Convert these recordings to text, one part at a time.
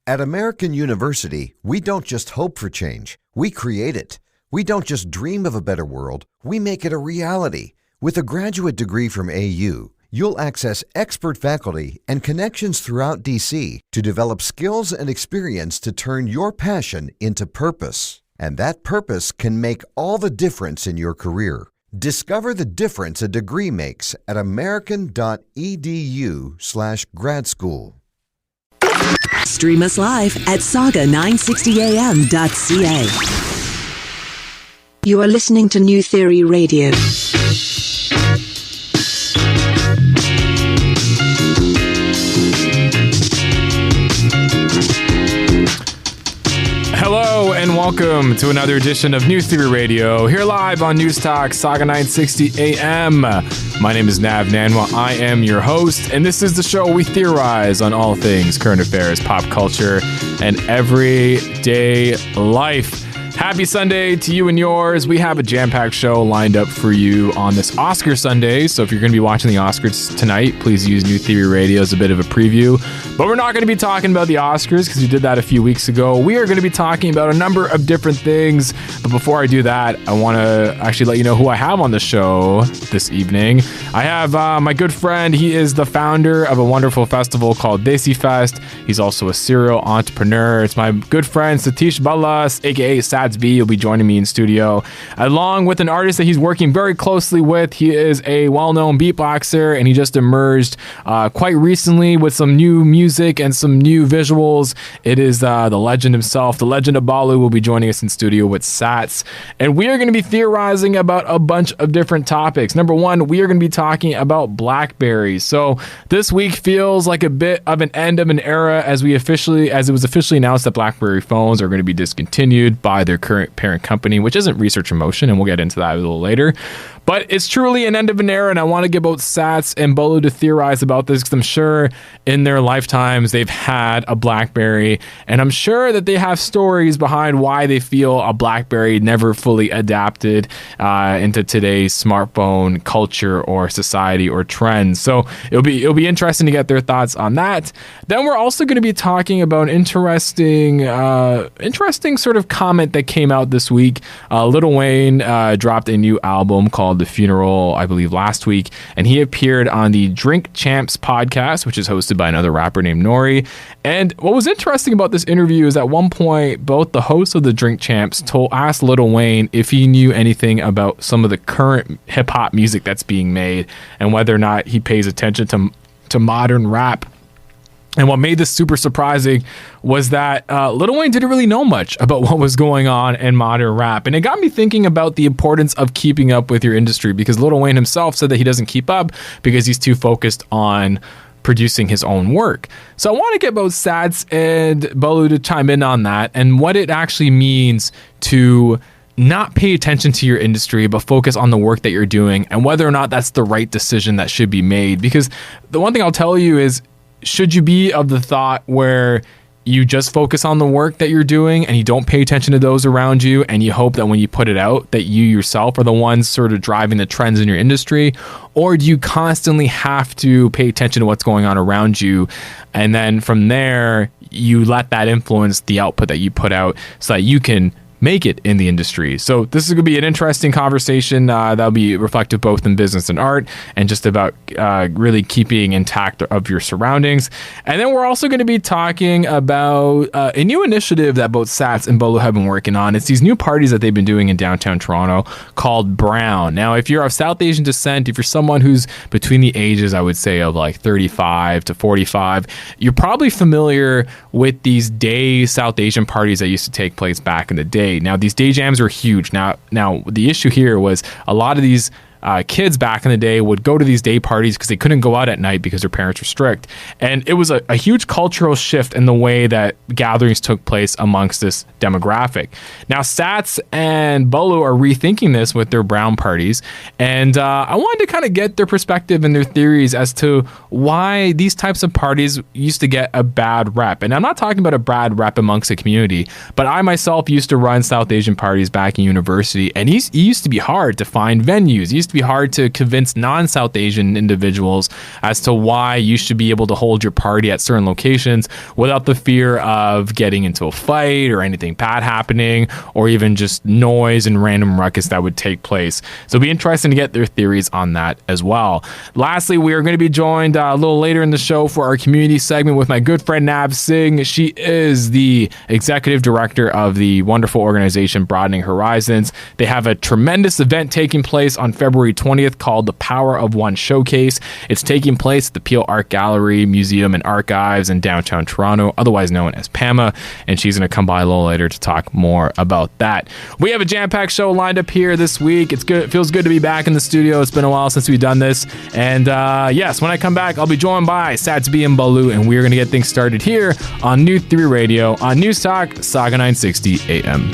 At American University, we don't just hope for change, we create it. We don't just dream of a better world, we make it a reality. With a graduate degree from AU, you'll access expert faculty and connections throughout DC to develop skills and experience to turn your passion into purpose. And that purpose can make all the difference in your career. Discover the difference a degree makes at american.edu/grad school. Stream us live at saga960am.ca. You are listening to New Theory Radio. Hello and welcome to another edition of New Theory Radio, here live on News Talk Saga 960 AM. My name is Nav Nanwa. I am your host, and this is the show we theorize on all things current affairs, pop culture, and everyday life. Happy Sunday to you and yours. We have a jam-packed show lined up for you on this Oscar Sunday. So if you're going to be watching the Oscars tonight, please use New Theory Radio as a bit of a preview. But we're not going to be talking about the Oscars because we did that a few weeks ago. We are going to be talking about a number of different things. But before I do that, I want to actually let you know who I have on the show this evening. I have my good friend. He is the founder of a wonderful festival called Desifest. He's also a serial entrepreneur. It's my good friend Sathish Bala, aka Sad B, will be joining me in studio, along with an artist that he's working very closely with. He is a well-known beatboxer, and he just emerged quite recently with some new music and some new visuals. It is the legend himself, the legend of Balu, will be joining us in studio with Sats, and we are going to be theorizing about a bunch of different topics. Number one, we are going to be talking about Blackberry. So this week feels like a bit of an end of an era as it was officially announced that Blackberry phones are going to be discontinued by their current parent company, which isn't Research in Motion, and we'll get into that a little later. But it's truly an end of an era, and I want to get both Sats and Balu to theorize about this because I'm sure in their lifetimes they've had a Blackberry, and I'm sure that they have stories behind why they feel a Blackberry never fully adapted into today's smartphone culture or society or trends. So it'll be interesting to get their thoughts on that. Then we're also going to be talking about an interesting sort of comment that came out this week. Lil Wayne dropped a new album called The Funeral, I believe, last week, and he appeared on the Drink Champs podcast, which is hosted by another rapper named Nori. And what was interesting about this interview is at one point, both the hosts of the Drink Champs asked Lil Wayne if he knew anything about some of the current hip-hop music that's being made and whether or not he pays attention to modern rap. And what made this super surprising was that Lil Wayne didn't really know much about what was going on in modern rap. And it got me thinking about the importance of keeping up with your industry, because Lil Wayne himself said that he doesn't keep up because he's too focused on producing his own work. So I want to get both Sats and Balu to chime in on that and what it actually means to not pay attention to your industry, but focus on the work that you're doing and whether or not that's the right decision that should be made. Because the one thing I'll tell you is, should you be of the thought where you just focus on the work that you're doing and you don't pay attention to those around you, and you hope that when you put it out that you yourself are the ones sort of driving the trends in your industry? Or do you constantly have to pay attention to what's going on around you, and then from there you let that influence the output that you put out so that you can make it in the industry? So this is going to be an interesting conversation that'll be reflective both in business and art, and just about really keeping intact of your surroundings. And then we're also going to be talking about a new initiative that both Sats and Balu have been working on. It's these new parties that they've been doing in downtown Toronto called Brown. Now, if you're of South Asian descent, if you're someone who's between the ages, I would say, of like 35 to 45, you're probably familiar with these day South Asian parties that used to take place back in the day. Now, these day jams were huge. Now, the issue here was a lot of these kids back in the day would go to these day parties because they couldn't go out at night because their parents were strict. And it was a huge cultural shift in the way that gatherings took place amongst this demographic. Now, Sats and Balu are rethinking this with their Brown parties. And I wanted to kind of get their perspective and their theories as to why these types of parties used to get a bad rep. And I'm not talking about a bad rep amongst the community, but I myself used to run South Asian parties back in university. And it used to be hard to find venues. It used to be hard to convince non-South Asian individuals as to why you should be able to hold your party at certain locations without the fear of getting into a fight or anything bad happening, or even just noise and random ruckus that would take place. So it'll be interesting to get their theories on that as well. Lastly, we are going to be joined a little later in the show for our community segment with my good friend Nav Singh. She is the executive director of the wonderful organization Broadening Horizons. They have a tremendous event taking place on February 20th called the Power of One Showcase. It's taking place at the Peel Art Gallery, Museum and Archives in downtown Toronto, otherwise known as PAMA, and she's going to come by a little later to talk more about that. We have a jam-packed show lined up here this week. It's good. It feels good to be back in the studio. It's been a while since we've done this. And yes, when I come back, I'll be joined by Sathish and Balu, and we're going to get things started here on New Theory Radio on News Talk, Saga 960 AM.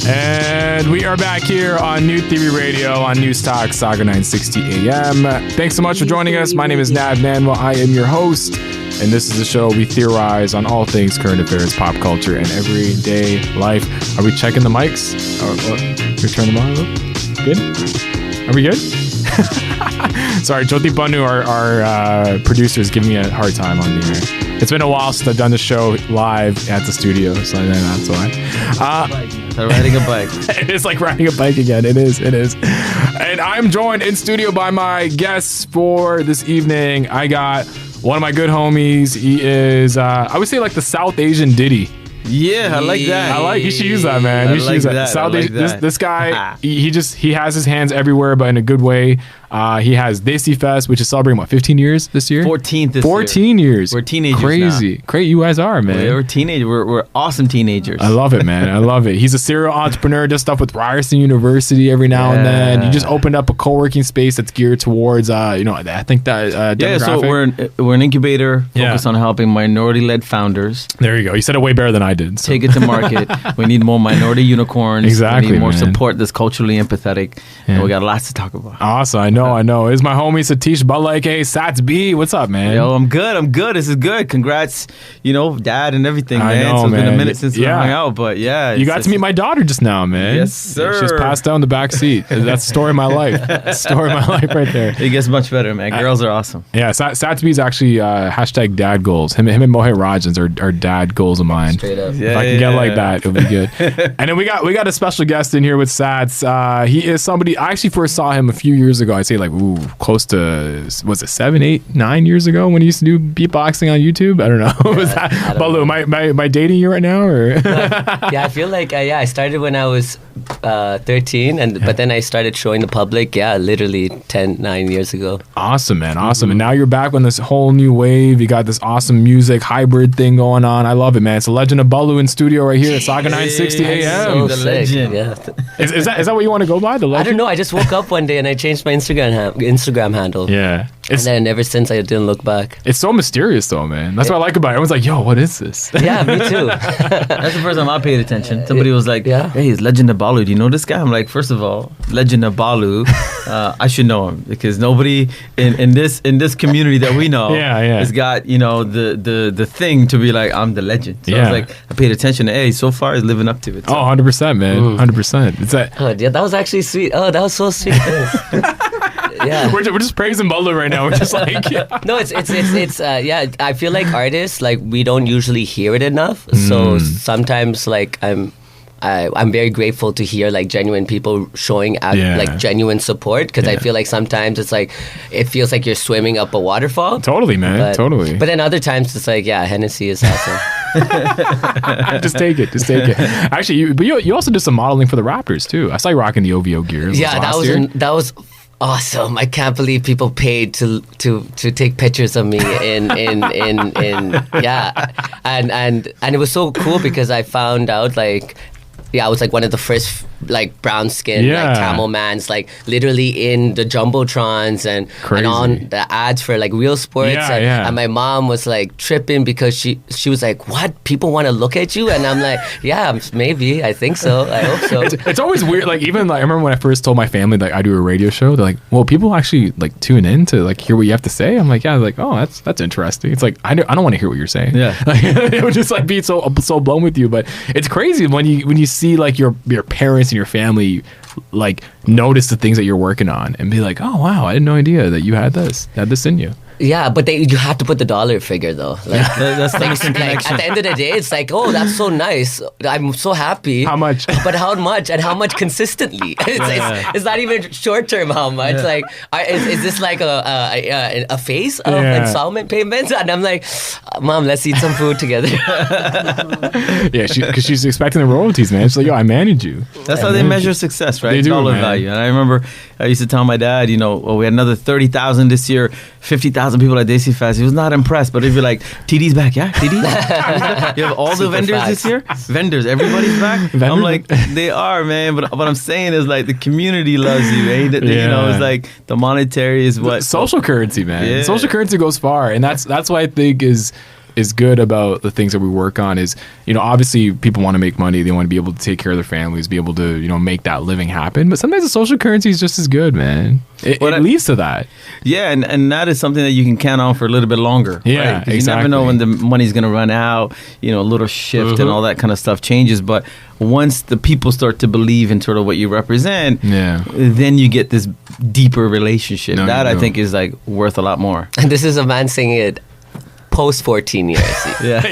And we are back here on New Theory Radio on News Talk Saga 960 AM. Thanks so much for joining us. My name is Nav Nanwa. I am your host, and this is the show we theorize on all things current affairs, pop culture, and everyday life. Are we checking the mics? We turn them on? Good? Are we good? Sorry, Jyoti Banu, our producer, is giving me a hard time on the air. It's been a while since I've done the show live at the studio, so that's why. So riding a bike. It is like riding a bike again. It is. And I'm joined in studio by my guests for this evening. I got one of my good homies. He is, I would say, like the South Asian Diddy. Yeah, I like that. You should use that, man. You should use that. South Asian, this guy, he has his hands everywhere, but in a good way. He has Desifest, which is celebrating 15 years this year? 14 this 14 year. years. We're teenagers Crazy. now. Great you guys are, man. We're teenagers. We're awesome teenagers. I love it, man. I love it. He's a serial entrepreneur, does stuff with Ryerson University every now and then. He just opened up a co-working space that's geared towards, I think that demographic. So we're an incubator focused on helping minority-led founders. There you go. You said it way better than I did. So. Take it to market. We need more minority unicorns. Exactly, we need more man. support that's culturally empathetic. And we got lots to talk about. Awesome. I know. It's my homie Sathish Bala, aka Sats B. What's up, man? Yo, I'm good. This is good. Congrats, Dad and everything, man. Know, it's been a minute since we hung out, but yeah. You got to meet my daughter just now, man. Yes, sir. She's passed down the back seat. That's the story of my life. Story of my life right there. It gets much better, man. Girls are awesome. Yeah, Sats B is actually hashtag dad goals. Him and Mohit Rajans are dad goals of mine. Straight up. If I can get like that, it'll be good. And then we got a special guest in here with Sats. He is somebody, I actually first saw him a few years ago. I'd say close to, was it 7, 8, 9 years ago when he used to do beatboxing on YouTube? I don't know. Was that Balu? Am I dating you right now? Or? I feel like I started when I was 13, but then I started showing the public, literally 9 years ago. Awesome, man. Awesome. And now you're back on this whole new wave. You got this awesome music hybrid thing going on. I love it, man. It's the Legend of Balu in studio right here at Saga 960 AM. The legend. Yeah. Is that what you want to go by? The legend? I don't know. I just woke up one day and I changed my Instagram handle. Yeah. And then ever since I didn't look back. It's so mysterious though, man. That's what I like about it. Everyone's like, yo, what is this? Yeah, me too. That's the first time I paid attention. Somebody was like, hey, it's Legend of Balu. Do you know this guy? I'm like, first of all, Legend of Balu, I should know him because nobody in this community that we know has got, the thing to be like, I'm the legend. So I was like, I paid attention to, hey, so far he's living up to it. So. Oh, 100%, man. 100%. It's that. Oh, yeah, that was actually sweet. Oh, that was so sweet. Yeah, we're just praising Balu right now. We're just like, no, it's I feel like artists, like, we don't usually hear it enough. So sometimes, like, I'm very grateful to hear like genuine people showing out like genuine support, because I feel like sometimes it's like it feels like you're swimming up a waterfall. Totally, man. Totally. But then other times it's like, Hennessy is awesome. Just take it. Actually, you also did some modeling for the Raptors too. I saw you rocking the OVO gears. Yeah, that was awesome. I can't believe people paid to take pictures of me in and it was so cool because I found out, like, I was like one of the first like brown skin, like camel mans, like literally in the jumbotrons and on the ads for like Real Sports. And my mom was like tripping because she was like, "What? People want to look at you?" And I'm like, "Yeah, maybe. I think so. I hope so." It's always weird. Like even like I remember when I first told my family that I do a radio show. They're like, "Well, people actually like tune in to like hear what you have to say." I'm like, "Yeah." Like, "Oh, that's interesting." It's like I don't want to hear what you're saying. Yeah, like, it would just like be so blown with you. But it's crazy when you see like your parents and your family like notice the things that you're working on and be like, "Oh wow, I had no idea that you had this in you." Yeah, but you have to put the dollar figure though. Like, that's the missing like connection. at the end of the day, it's like, oh, that's so nice. I'm so happy. How much? But how much? And how much consistently? It's not even short term. How much? Like, is this like a phase of installment payments? And I'm like, Mom, let's eat some food together. Yeah, because she's expecting the royalties, man. She's like, "Yo, I managed you." That's how they measure success, right? They do, dollar man. value. And I remember I used to tell my dad, we had another 30,000 this year, 50,000 people at Desifest. He was not impressed, but he'd be like, "TD's back, yeah, TD." You have all the vendors fast. this year. Vendors, everybody's back. I'm like, they are, man. But what I'm saying is like the community loves you, eh? It's like the monetary is what social currency, man. Yeah. Social currency goes far, and that's what I think is good about the things that we work on is, obviously people want to make money. They want to be able to take care of their families, be able to, make that living happen. But sometimes the social currency is just as good, man. It leads to that. Yeah, and that is something that you can count on for a little bit longer. Yeah, right? 'Cause exactly. You never know when the money's going to run out, a little shift and all that kind of stuff changes. But once the people start to believe in sort of what you represent, then you get this deeper relationship. I think is like worth a lot more. And this is a man saying it post 14 years.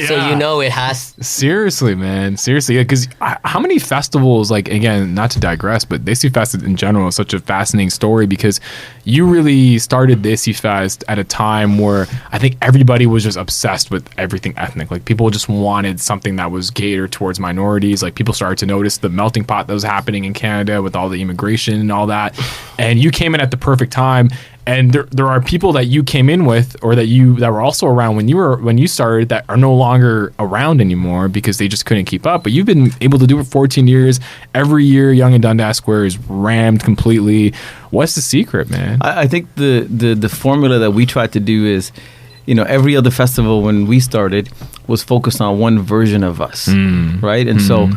So it has. Seriously, man. Seriously, because how many festivals, like, again, not to digress, but Desifest in general is such a fascinating story because you really started Desifest at a time where I think everybody was just obsessed with everything ethnic. Like, people just wanted something that was catered towards minorities. Like, people started to notice the melting pot that was happening in Canada with all the immigration and all that. And you came in at the perfect time. And there are people that you came in with, or that were also around when you started, that are no longer around anymore because they just couldn't keep up. But you've been able to do it for 14 years. Every year, Yonge and Dundas Square is rammed completely. What's the secret, man? I think the formula that we tried to do is, every other festival when we started was focused on one version of us, right? And so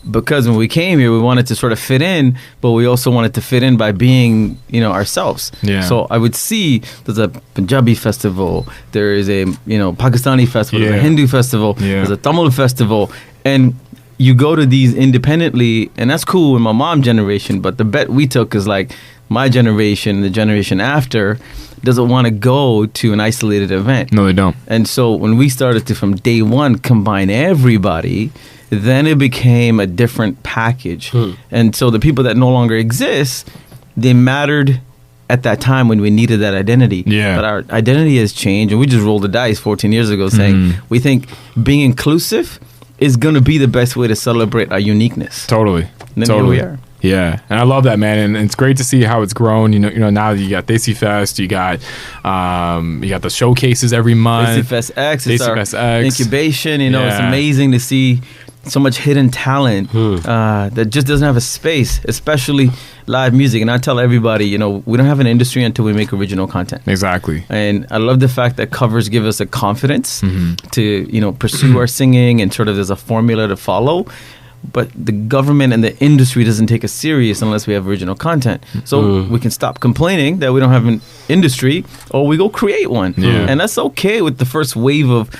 because when we came here, we wanted to sort of fit in, but we also wanted to fit in by being, ourselves. Yeah. So I would see there's a Punjabi festival, there is a, Pakistani festival, there's a Hindu festival, there's a Tamil festival, and you go to these independently, and that's cool in my mom generation, but the bet we took is like my generation, the generation after, doesn't want to go to an isolated event. No, they don't. And so when we started to, from day one, combine everybody, then it became a different package. And so the people that no longer exist, they mattered at that time when we needed that identity. Yeah. But our identity has changed, and we just rolled the dice 14 years ago saying we think being inclusive is going to be the best way to celebrate our uniqueness. Totally. And then totally. here we are. Yeah, and I love that, man, and it's great to see how it's grown. Now you got Desifest, you got the showcases every month. Desifest X, it's Desifest our X. incubation. It's amazing to see so much hidden talent that just doesn't have a space, especially live music. And I tell everybody, we don't have an industry until we make original content. Exactly. And I love the fact that covers give us a confidence to pursue our singing, and sort of there's a formula to follow. But the government and the industry doesn't take us serious unless we have original content. So we can stop complaining that we don't have an industry, or we go create one. Yeah. And that's okay with the first wave of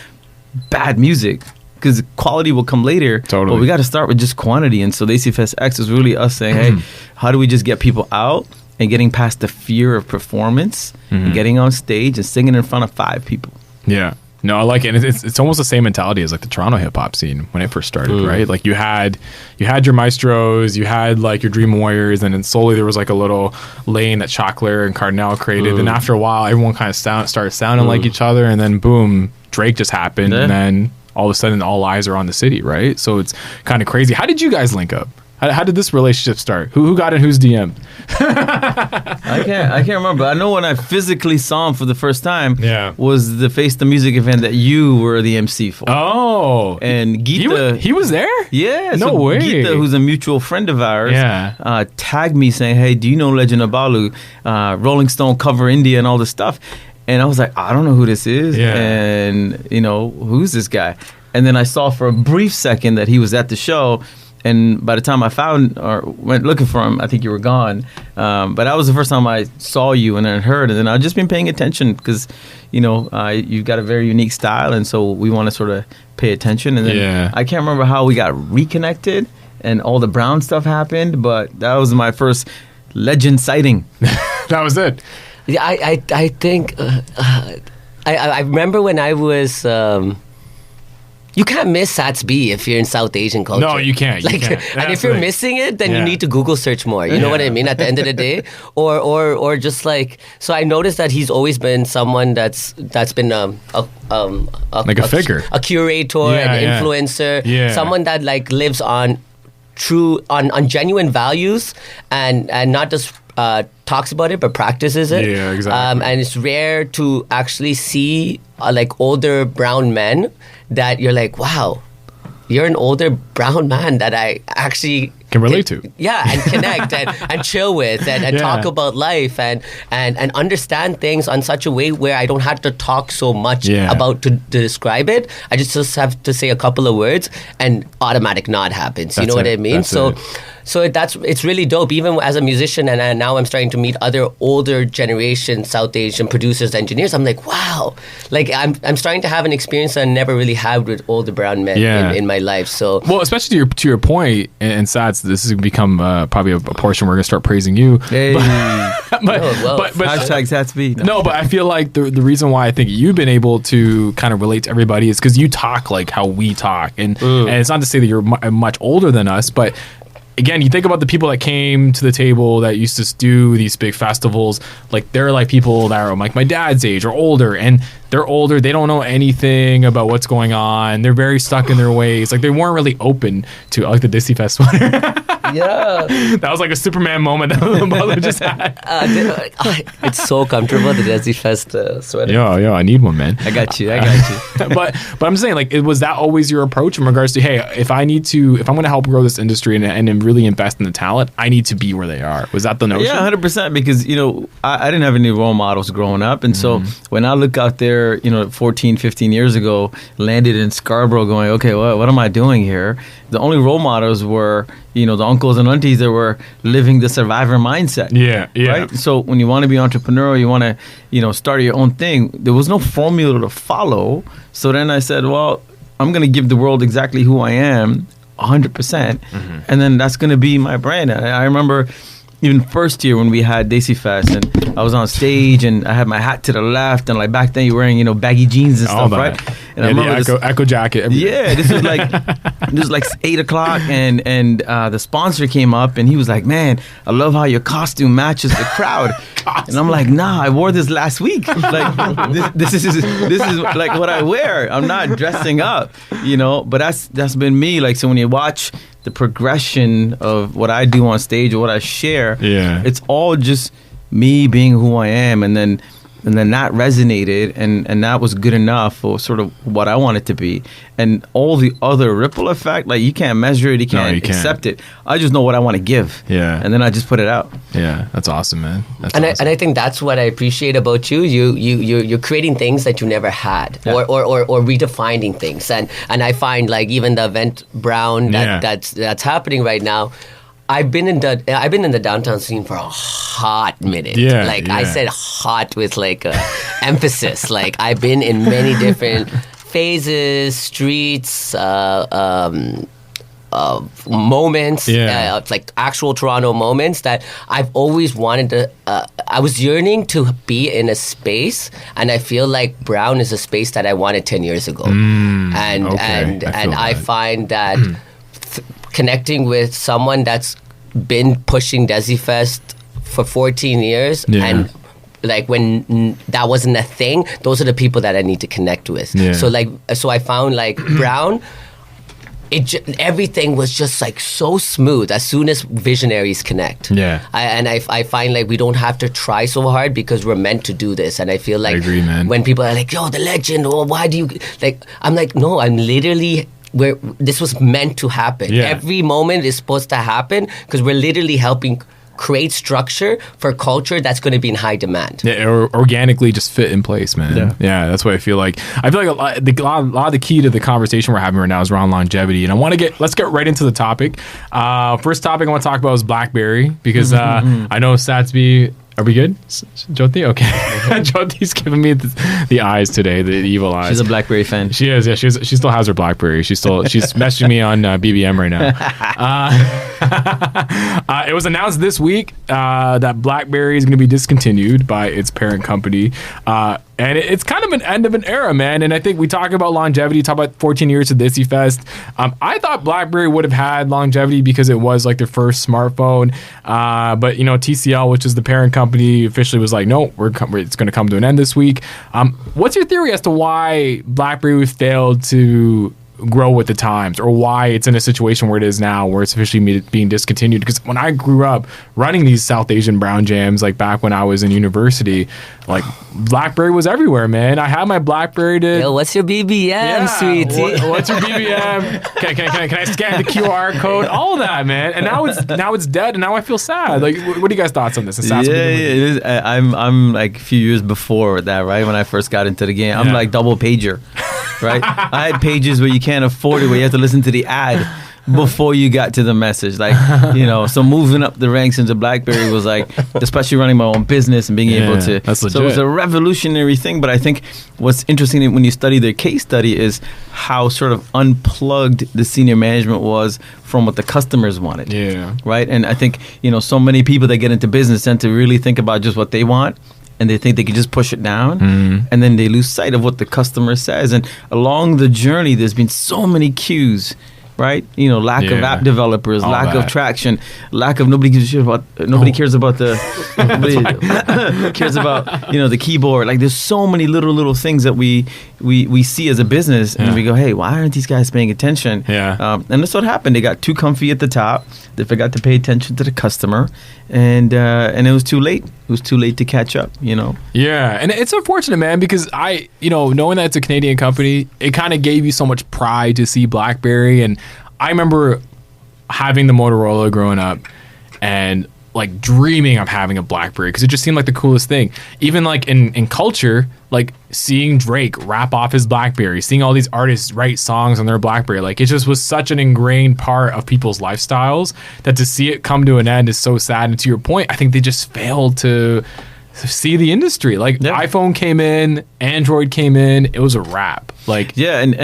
bad music, because quality will come later. Totally. But we got to start with just quantity. And so Desifest X is really us saying, hey, how do we just get people out and getting past the fear of performance and getting on stage and singing in front of 5 people? Yeah. No, I like it. And it's almost the same mentality as like the Toronto hip hop scene when it first started, right? Like you had your maestros, you had like your Dream Warriors, and then slowly there was like a little lane that Chocolate and Cardinal created. And after a while, everyone kind of started sounding like each other, and then boom, Drake just happened, and then all of a sudden all eyes are on the city, right? So it's kind of crazy. How did you guys link up? How did this relationship start? Who got in whose DM? I can't remember. I know when I physically saw him for the first time. Yeah. Was the Face the Music event that you were the MC for? Oh, and Geeta, he was there. Yeah, no way. Geeta, who's a mutual friend of ours, tagged me saying, "Hey, do you know Legend of Balu? Rolling Stone cover India and all this stuff." And I was like, I don't know who this is, and who's this guy? And then I saw for a brief second that he was at the show. And by the time I found or went looking for him, I think you were gone. But that was the first time I saw you and then heard. And then I've just been paying attention because, you've got a very unique style. And so we want to sort of pay attention. And then I can't remember how we got reconnected and all the Brown stuff happened. But that was my first legend sighting. That was it. Yeah, I think I remember when I was. You can't miss Sats B if you're in South Asian culture. No, you can't. And if you're missing it, then you need to Google search more. You know what I mean? At the end of the day, or just like. So I noticed that he's always been someone that's been like a figure, a curator, an influencer, someone that like lives on genuine values and not just talks about it but practices it. Yeah, exactly. And it's rare to actually see like older brown men that you're like, wow, you're an older brown man that I actually can relate to. Yeah, and connect and chill with and talk about life and understand things on such a way where I don't have to talk so much about to describe it. I just have to say a couple of words and automatic nod happens. You know what I mean? So it's really dope. Even as a musician, and now I'm starting to meet other older generation South Asian producers, engineers. I'm like, wow, like I'm starting to have an experience that I never really had with older brown men in my life. So especially to your point, and Sats, this is going to become probably a portion where we're going to start praising you. Hey. but hashtag Sats B. No, but I feel like the reason why I think you've been able to kind of relate to everybody is because you talk like how we talk, and it's not to say that you're much older than us, but again, you think about the people that came to the table that used to do these big festivals, like they're like people that are like my dad's age or older, and they're older, they don't know anything about what's going on, they're very stuck in their ways, like they weren't really open to like the Desifest Founder. Yeah, that was like a Superman moment that Balu just had. It's so comfortable, the Desifest sweater. Yo, I need one, man. I got you. but I'm saying, like, was that always your approach in regards to, hey, if I'm going to help grow this industry and really invest in the talent, I need to be where they are? Was that the notion? Yeah, 100%. Because I didn't have any role models growing up, and so when I look out there, 14, 15 years ago, landed in Scarborough, going, okay, what am I doing here? The only role models were the uncles and aunties that were living the survivor mindset. Yeah. Right? So when you want to be entrepreneurial, you want to, start your own thing, there was no formula to follow. So then I said, well, I'm going to give the world exactly who I am, 100%. And then that's going to be my brand. I remember even first year when we had Desifest and I was on stage and I had my hat to the left and like back then you were wearing baggy jeans and stuff, right? And I remember the echo jacket. Yeah, this was like 8:00 and the sponsor came up and he was like, "Man, I love how your costume matches the crowd." And I'm like, "Nah, I wore this last week. Like this is like what I wear. I'm not dressing up, But that's been me. Like so when you watch the progression of what I do on stage or what I share, it's all just me being who I am, and then that resonated and that was good enough for sort of what I want it to be. And all the other ripple effect, like you can't measure it, you can't accept it. I just know what I want to give. Yeah. And then I just put it out. Yeah, that's awesome, man. And I think that's what I appreciate about you. You're creating things that you never had, or redefining things. And I find like even the event Brown that's happening right now, I've been in the downtown scene for a hot minute. I said hot with like a emphasis. Like I've been in many different phases, streets, moments, like actual Toronto moments that I've always wanted to. I was yearning to be in a space, and I feel like Brown is a space that I wanted 10 years ago. And I find that. Connecting with someone that's been pushing Desifest for 14 years and like when that wasn't a thing, those are the people that I need to connect with. So I found like Brown, everything was just like so smooth as soon as visionaries connect. Yeah. I find like we don't have to try so hard because we're meant to do this. And I feel like I agree, man. when people are like, yo, the legend, or why do you like, I'm like, no, I'm literally where this was meant to happen. Yeah. Every moment is supposed to happen because we're literally helping create structure for culture that's going to be in high demand. Yeah, or organically just fit in place, man. Yeah, that's what I feel like. I feel like a lot of the key to the conversation we're having right now is around longevity, and let's get right into the topic. First topic I want to talk about is Blackberry, because I know Satsby. Are we good, Jyoti? Okay. Jyoti's giving me the eyes today, the evil eyes. She's a Blackberry fan. She is, yeah. She still has her Blackberry. She's messaging me on BBM right now. It was announced this week that Blackberry is going to be discontinued by its parent company. And it's kind of an end of an era, man. And I think we talk about longevity, talk about 14 years of Desifest. I thought Blackberry would have had longevity because it was like their first smartphone. But, TCL, which is the parent company, officially was like, no, it's going to come to an end this week. What's your theory as to why Blackberry failed to grow with the times, or why it's in a situation where it is now, where it's officially being discontinued? Because when I grew up running these South Asian brown jams, like back when I was in university, like Blackberry was everywhere, man. I had my Blackberry to... Yo, what's your BBM, sweetie? What's your BBM? Can I scan the QR code? All of that, man. And now it's dead, and now I feel sad. Like, what are you guys' thoughts on this? Yeah, it is. I'm like a few years before that, right? When I first got into the game, I'm like double pager. Right? I had pages where you can't afford it, where you have to listen to the ad before you got to the message. Like, so moving up the ranks into Blackberry was like, especially running my own business and being able to. That's legit. So it was a revolutionary thing. But I think what's interesting when you study their case study is how sort of unplugged the senior management was from what the customers wanted. Yeah. Right? And I think, so many people that get into business tend to really think about just what they want. And they think they can just push it down, and then they lose sight of what the customer says. And along the journey, there's been so many cues, right? Lack of app developers, lack of traction, lack of nobody cares about the cares about the keyboard. Like, there's so many little things that we see as a business, and we go, hey, why aren't these guys paying attention? And that's what happened. They got too comfy at the top. They forgot to pay attention to the customer, and it was too late. It was too late to catch up, Yeah, and it's unfortunate, man, because knowing that it's a Canadian company, it kind of gave you so much pride to see Blackberry. And I remember having the Motorola growing up and like dreaming of having a Blackberry because it just seemed like the coolest thing. Even like in culture, like seeing Drake rap off his Blackberry, seeing all these artists write songs on their Blackberry, like it just was such an ingrained part of people's lifestyles that to see it come to an end is so sad. And to your point, I think they just failed to see the industry. Like iPhone came in, Android came in, it was a wrap. Like and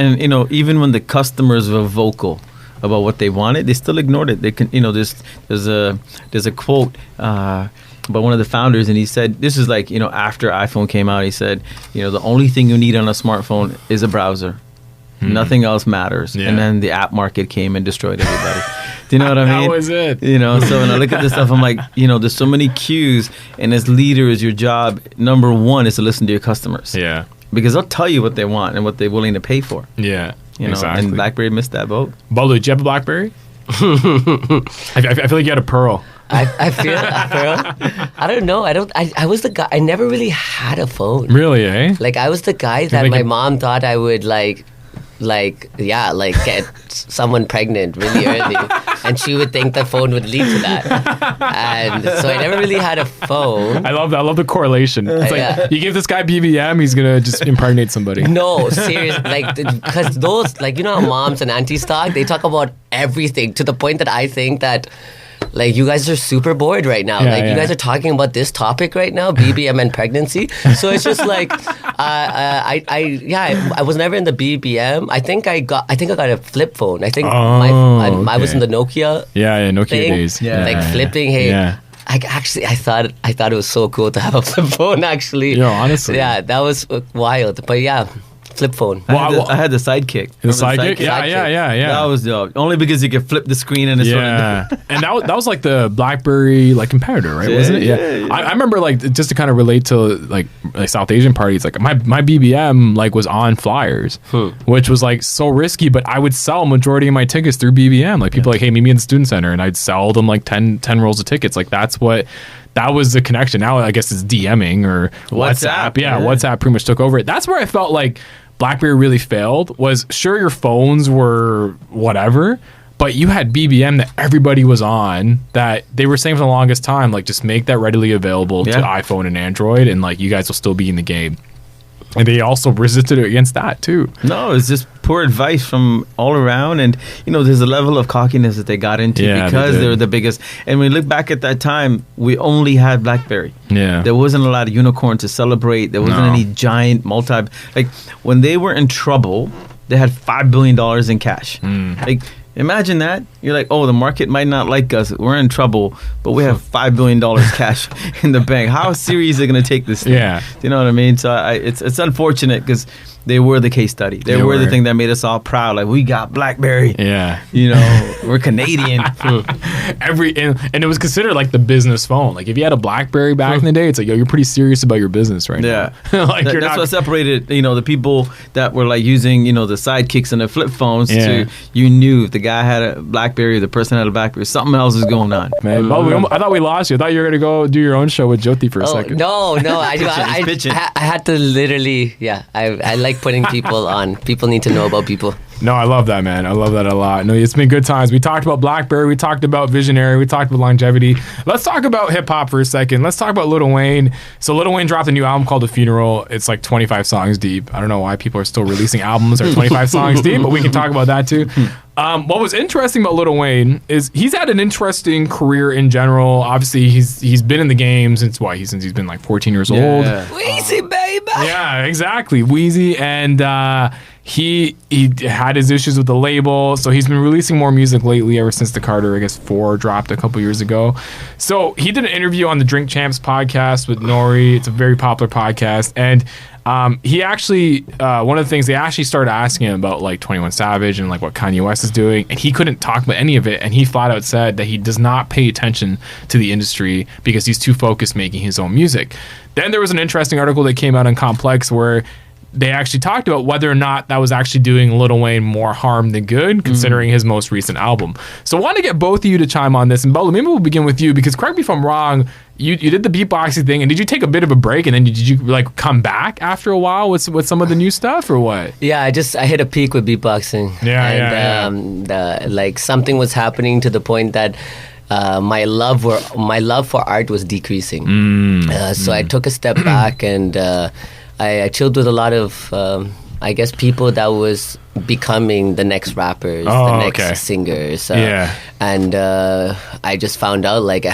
even when the customers were vocal about what they wanted, they still ignored it. They can, there's a quote by one of the founders, and he said, this is like, after iPhone came out, he said, the only thing you need on a smartphone is a browser. Nothing else matters. And then the app market came and destroyed everybody. Do you know what I mean? That was it. So when I look at this stuff, I'm like, there's so many cues, and as leaders, your job, number one, is to listen to your customers. Yeah. Because they'll tell you what they want and what they're willing to pay for. Yeah. Exactly. And Blackberry missed that boat. Balu, did you have a Blackberry? I feel like you had a Pearl. I feel Pearl. I don't know. I was the guy. I never really had a phone. Really, eh? Like, I was the guy that my mom thought I would get someone pregnant really early, and she would think the phone would lead to that. And so I never really had a phone. I love that. I love the correlation. It's like you give this guy BBM, he's gonna just impregnate somebody. No, seriously, because those, how moms and aunties talk, they talk about everything to the point that I think that, you guys are super bored right now. You guys are talking about this topic right now, BBM and pregnancy. So it's just like, I was never in the BBM. I think I got a flip phone. I think I was in the Nokia. Nokia thing, days. Flipping. Hey, I thought it was so cool to have a flip phone. Actually, honestly, that was wild. But flip phone. I had the sidekick. The sidekick? Yeah. That was dope. Only because you could flip the screen and it's and that was like the Blackberry like competitor, right? Wasn't it? Yeah. I remember like just to kind of relate to like South Asian parties, like my BBM like was on flyers, which was like so risky, but I would sell majority of my tickets through BBM. Like people like, hey, meet me in the student center, and I'd sell them like 10 rolls of tickets. Like that was the connection. Now I guess it's DMing or WhatsApp. WhatsApp pretty much took over it. That's where I felt like BlackBerry really failed. Was sure your phones were whatever, but you had BBM that everybody was on, that they were saying for the longest time, like just make that readily available to iPhone and Android, and like you guys will still be in the game. And they also resisted against that too. No, it's just poor advice from all around. And, there's a level of cockiness that they got into because they were the biggest. And when we look back at that time, we only had BlackBerry. Yeah. There wasn't a lot of unicorn to celebrate. There wasn't any giant like when they were in trouble, they had $5 billion in cash. Like, imagine that. You're like, oh, the market might not like us. We're in trouble, but we have $5 billion cash in the bank. How serious are they going to take this thing? Yeah. Do you know what I mean? So it's unfortunate because they were the case study. They were the thing that made us all proud. Like, we got BlackBerry. Yeah. We're Canadian. And it was considered like the business phone. Like, if you had a BlackBerry back in the day, it's like, yo, you're pretty serious about your business right now. Like, that's what separated, the people that were like using, the sidekicks and the flip phones to, you knew if the guy had a BlackBerry, the person had a BlackBerry, something else is going on. Man, I thought we lost you. I thought you were going to go do your own show with Jyoti for a second. No. I had to literally, I like putting people on. People need to know about people. No, I love that, man. I love that a lot. No, it's been good times. We talked about BlackBerry. We talked about Visionary. We talked about longevity. Let's talk about hip-hop for a second. Let's talk about Lil Wayne. So Lil Wayne dropped a new album called The Funeral. It's like 25 songs deep. I don't know why people are still releasing albums that are 25 songs deep, but we can talk about that too. What was interesting about Lil Wayne is he's had an interesting career in general. Obviously, he's been in the game since he's been like 14 years old. Weezy, baby. Yeah, exactly. Weezy. And he had his issues with the label, so he's been releasing more music lately ever since the Carter, 4 dropped a couple years ago. So he did an interview on the Drink Champs podcast with Nori. It's a very popular podcast. And he actually, one of the things, they actually started asking him about like 21 Savage and like what Kanye West is doing, and he couldn't talk about any of it, and he flat out said that he does not pay attention to the industry because he's too focused making his own music. Then there was an interesting article that came out in Complex where they actually talked about whether or not that was actually doing Lil Wayne more harm than good, considering his most recent album. So I want to get both of you to chime on this. And Balu, maybe we'll begin with you, because correct me if I'm wrong, you did the beatboxing thing, and did you take a bit of a break, and then did you like come back after a while with some of the new stuff, or what? Yeah, I hit a peak with beatboxing. Like something was happening to the point that my love for art was decreasing. So I took a step back, and I chilled with a lot of, I guess, people that was becoming the next rappers, the next singers. And I just found out like I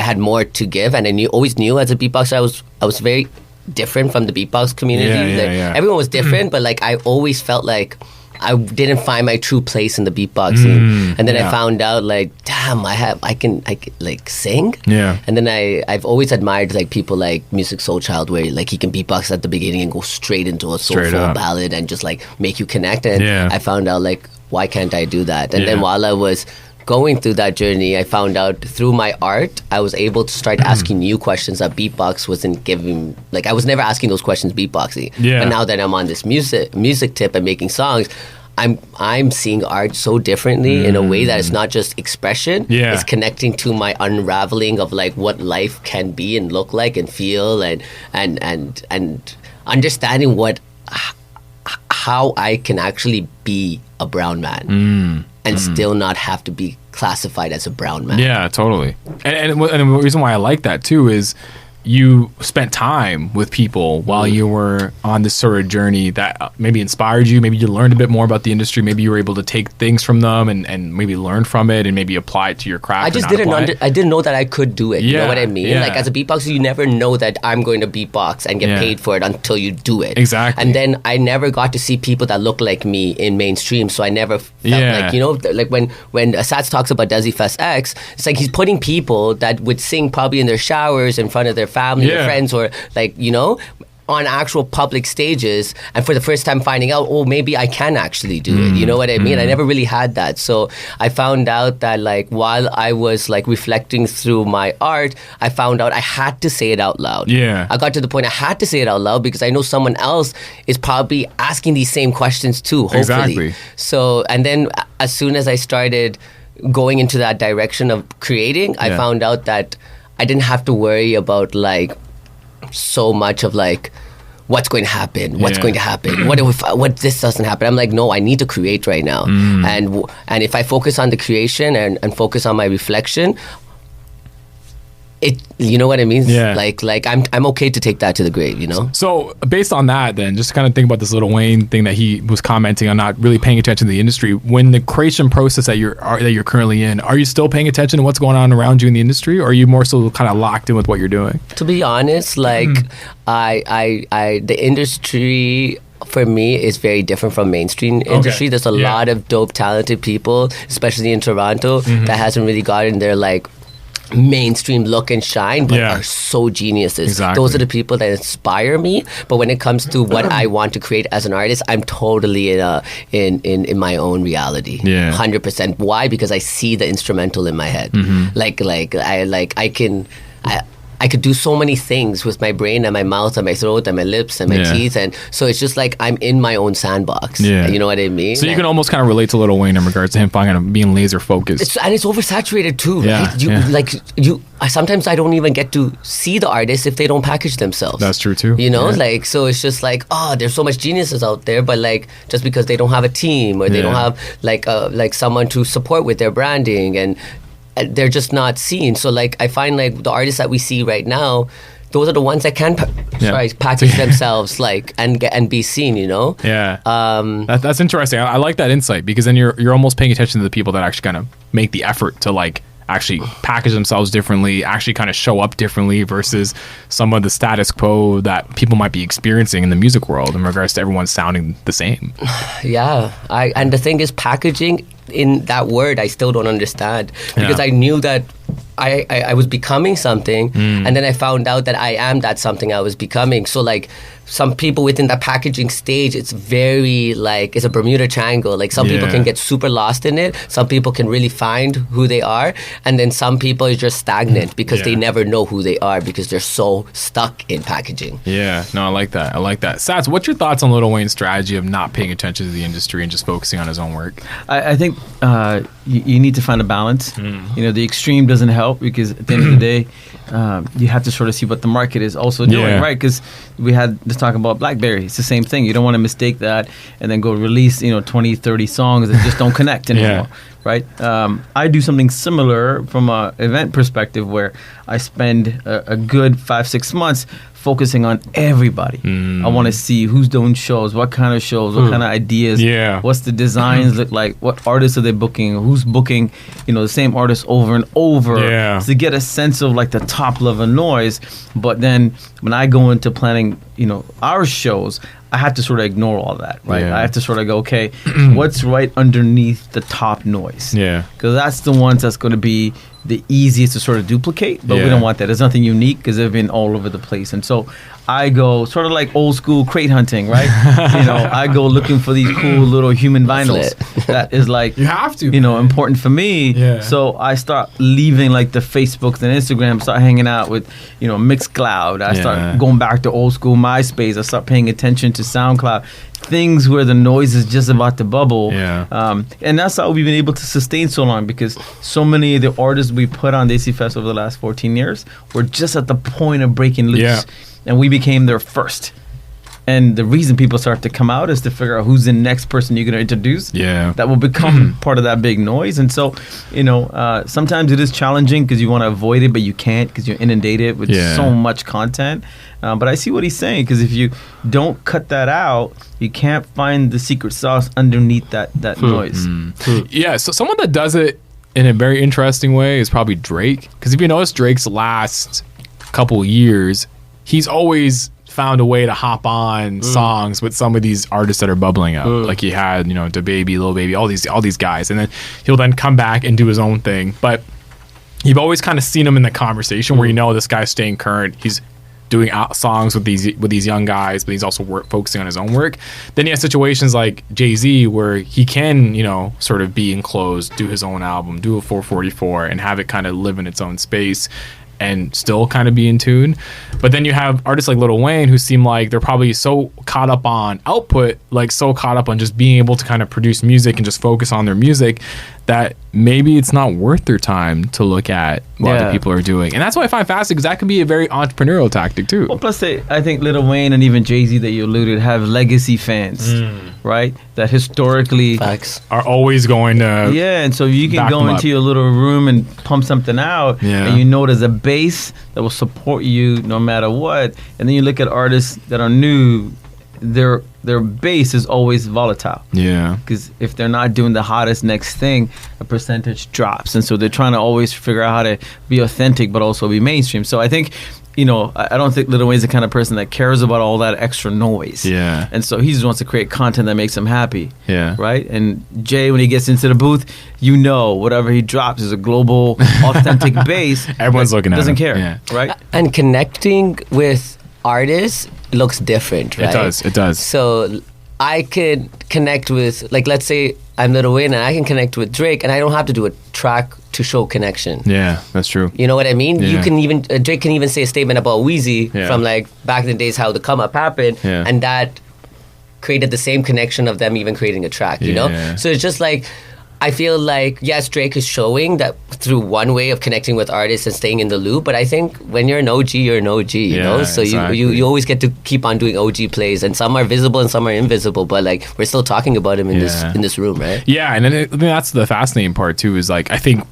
had more to give, and I always knew as a beatboxer I was very different from the beatbox community. Everyone was different, but like I always felt like I didn't find my true place in the beatboxing. And then I found out like, damn, I can like sing. And then I've always admired like people like Music Soul Child, where like he can beatbox at the beginning and go straight into a soulful ballad and just like make you connect. And I found out like, why can't I do that? And then while I was going through that journey, I found out through my art, I was able to start asking new questions that beatbox wasn't giving. Like I was never asking those questions beatboxing. But now that I'm on this music tip and making songs, I'm seeing art so differently in a way that it's not just expression. It's connecting to my unraveling of like what life can be and look like and feel, and understanding how I can actually be a brown man. And still not have to be classified as a brown man. Yeah, totally. And the reason why I like that too is you spent time with people while you were on this sort of journey that maybe inspired you. Maybe you learned a bit more about the industry. Maybe you were able to take things from them and maybe learn from it and maybe apply it to your craft. I just didn't know that I could do it. You know what I mean? Like as a beatboxer, you never know that I'm going to beatbox and get paid for it until you do it. Exactly. And then I never got to see people that look like me in mainstream. So I never felt like, like when Sats talks about Desifest X, it's like he's putting people that would sing probably in their showers in front of their family or friends, or like, on actual public stages and for the first time finding out, oh, maybe I can actually do it. You know what I mean? I never really had that. So I found out that like while I was like reflecting through my art, I found out I had to say it out loud. Yeah. I got to the point I had to say it out loud because I know someone else is probably asking these same questions too, hopefully. Exactly. So, and then as soon as I started going into that direction of creating, I found out that I didn't have to worry about like so much of like what's going to happen, what's going to happen, what this doesn't happen. I'm like, no, I need to create right now. And if I focus on the creation and focus on my reflection, it, you know what I mean? Yeah. Like I'm okay to take that to the grave, you know? So based on that, then just kind of think about this Lil Wayne thing that he was commenting on, not really paying attention to the industry. When the creation process that you're currently in, are you still paying attention to what's going on around you in the industry, or are you more so kind of locked in with what you're doing? To be honest, like the industry for me is very different from mainstream industry. There's a lot of dope, talented people, especially in Toronto, that hasn't really gotten their like mainstream look and shine, but are so geniuses. Exactly. Those are the people that inspire me. But when it comes to what I want to create as an artist, I'm totally in my own reality. 100%. Why? Because I see the instrumental in my head. I could do so many things with my brain and my mouth and my throat and my lips and my teeth, and so it's just like I'm in my own sandbox. You know what I mean? So you can almost kind of relate to Lil Wayne in regards to him being laser focused. And it's oversaturated too, right? Sometimes I don't even get to see the artists if they don't package themselves. That's true too. You know, like, so it's just like, oh, there's so much geniuses out there, but like just because they don't have a team or they don't have like someone to support with their branding, and they're just not seen. So like I find like the artists that we see right now, those are the ones that can package themselves like and be seen, you know? That's interesting. I like that insight, because then you're almost paying attention to the people that actually kind of make the effort to like actually package themselves differently, actually kind of show up differently versus some of the status quo that people might be experiencing in the music world in regards to everyone sounding the same. And the thing is, packaging, in that word, I still don't understand, because I knew that I was becoming something, and then I found out that I am that something I was becoming. So like some people within that packaging stage, it's very like, it's a Bermuda Triangle. Like some people can get super lost in it. Some people can really find who they are. And then some people are just stagnant because they never know who they are because they're so stuck in packaging. Yeah, no, I like that. Sats, what's your thoughts on Lil Wayne's strategy of not paying attention to the industry and just focusing on his own work? I think you need to find a balance. You know, the extreme doesn't help, because at the end of the day, you have to sort of see what the market is also doing, right? Because we had this talk about Blackberry. It's the same thing. You don't want to mistake that and then go release 20, 30 songs that just don't connect anymore, right? I do something similar from an event perspective, where I spend a good 5-6 months focusing on everybody. I want to see who's doing shows, what kind of shows, what kind of ideas, what's the designs look like, what artists are they booking, who's booking, the same artists over and over, to get a sense of like the top level noise. But then when I go into planning, our shows, I have to sort of ignore all that, right? I have to sort of go, okay, what's right underneath the top noise? Because that's the ones that's going to be the easiest to sort of duplicate, but we don't want that. There's nothing unique because they've been all over the place. And so I go sort of like old school crate hunting, right? I go looking for these cool little human vinyls that is like, you have to, important for me. So I start leaving like the Facebooks and Instagram, start hanging out with, Mixcloud. I start going back to old school MySpace. I start paying attention to SoundCloud. Things where the noise is just about to bubble. And that's how we've been able to sustain so long, because so many of the artists we put on Desifest over the last 14 years were just at the point of breaking loose. And we became their first. And the reason people start to come out is to figure out who's the next person you're going to introduce that will become part of that big noise. And so, sometimes it is challenging because you want to avoid it, but you can't because you're inundated with so much content. But I see what he's saying, because if you don't cut that out, you can't find the secret sauce underneath that noise. So someone that does it in a very interesting way is probably Drake. Because if you notice Drake's last couple years, he's always found a way to hop on songs with some of these artists that are bubbling up. Like he had, DaBaby, Lil Baby, all these guys, and then he'll then come back and do his own thing. But you've always kind of seen him in the conversation where this guy's staying current. He's doing songs with these young guys, but he's also focusing on his own work. Then you have situations like Jay-Z where he can, you know, sort of be enclosed, do his own album, do a 444, and have it kind of live in its own space and still kind of be in tune. But then you have artists like Lil Wayne who seem like they're probably so caught up on output, like so caught up on just being able to kind of produce music and just focus on their music, that maybe it's not worth their time to look at what other people are doing. And that's what I find fascinating, because that can be a very entrepreneurial tactic too. Well, plus I think Lil Wayne and even Jay-Z that you alluded have legacy fans, right? That historically Facts. Are always going to and so you can go into your little room and pump something out, and you know there's a base that will support you no matter what. And then you look at artists that are new, their base is always volatile. Yeah. Because if they're not doing the hottest next thing, a percentage drops. And so they're trying to always figure out how to be authentic but also be mainstream. So I think, you know, I don't think Lil Wayne's the kind of person that cares about all that extra noise. Yeah. And so he just wants to create content that makes him happy. Yeah. Right? And Jay, when he gets into the booth, you know, whatever he drops is a global, authentic base. Everyone's looking at him. Doesn't care. Right? And connecting with artists looks different, right? It does. So I could connect with, like, let's say I'm Lil Wayne and I can connect with Drake, and I don't have to do a track to show connection. Yeah, that's true. You know what I mean? Yeah. You can even Drake can even say a statement about Weezy from like back in the days, how the come up happened, and that created the same connection of them even creating a track. You know, so it's just like, I feel like, yes, Drake is showing that through one way of connecting with artists and staying in the loop, but I think when you're an OG, you're an OG, you know? So exactly. you always get to keep on doing OG plays, and some are visible and some are invisible, but like we're still talking about him in this room, right? Yeah, and I think that's the fascinating part too, is like, I think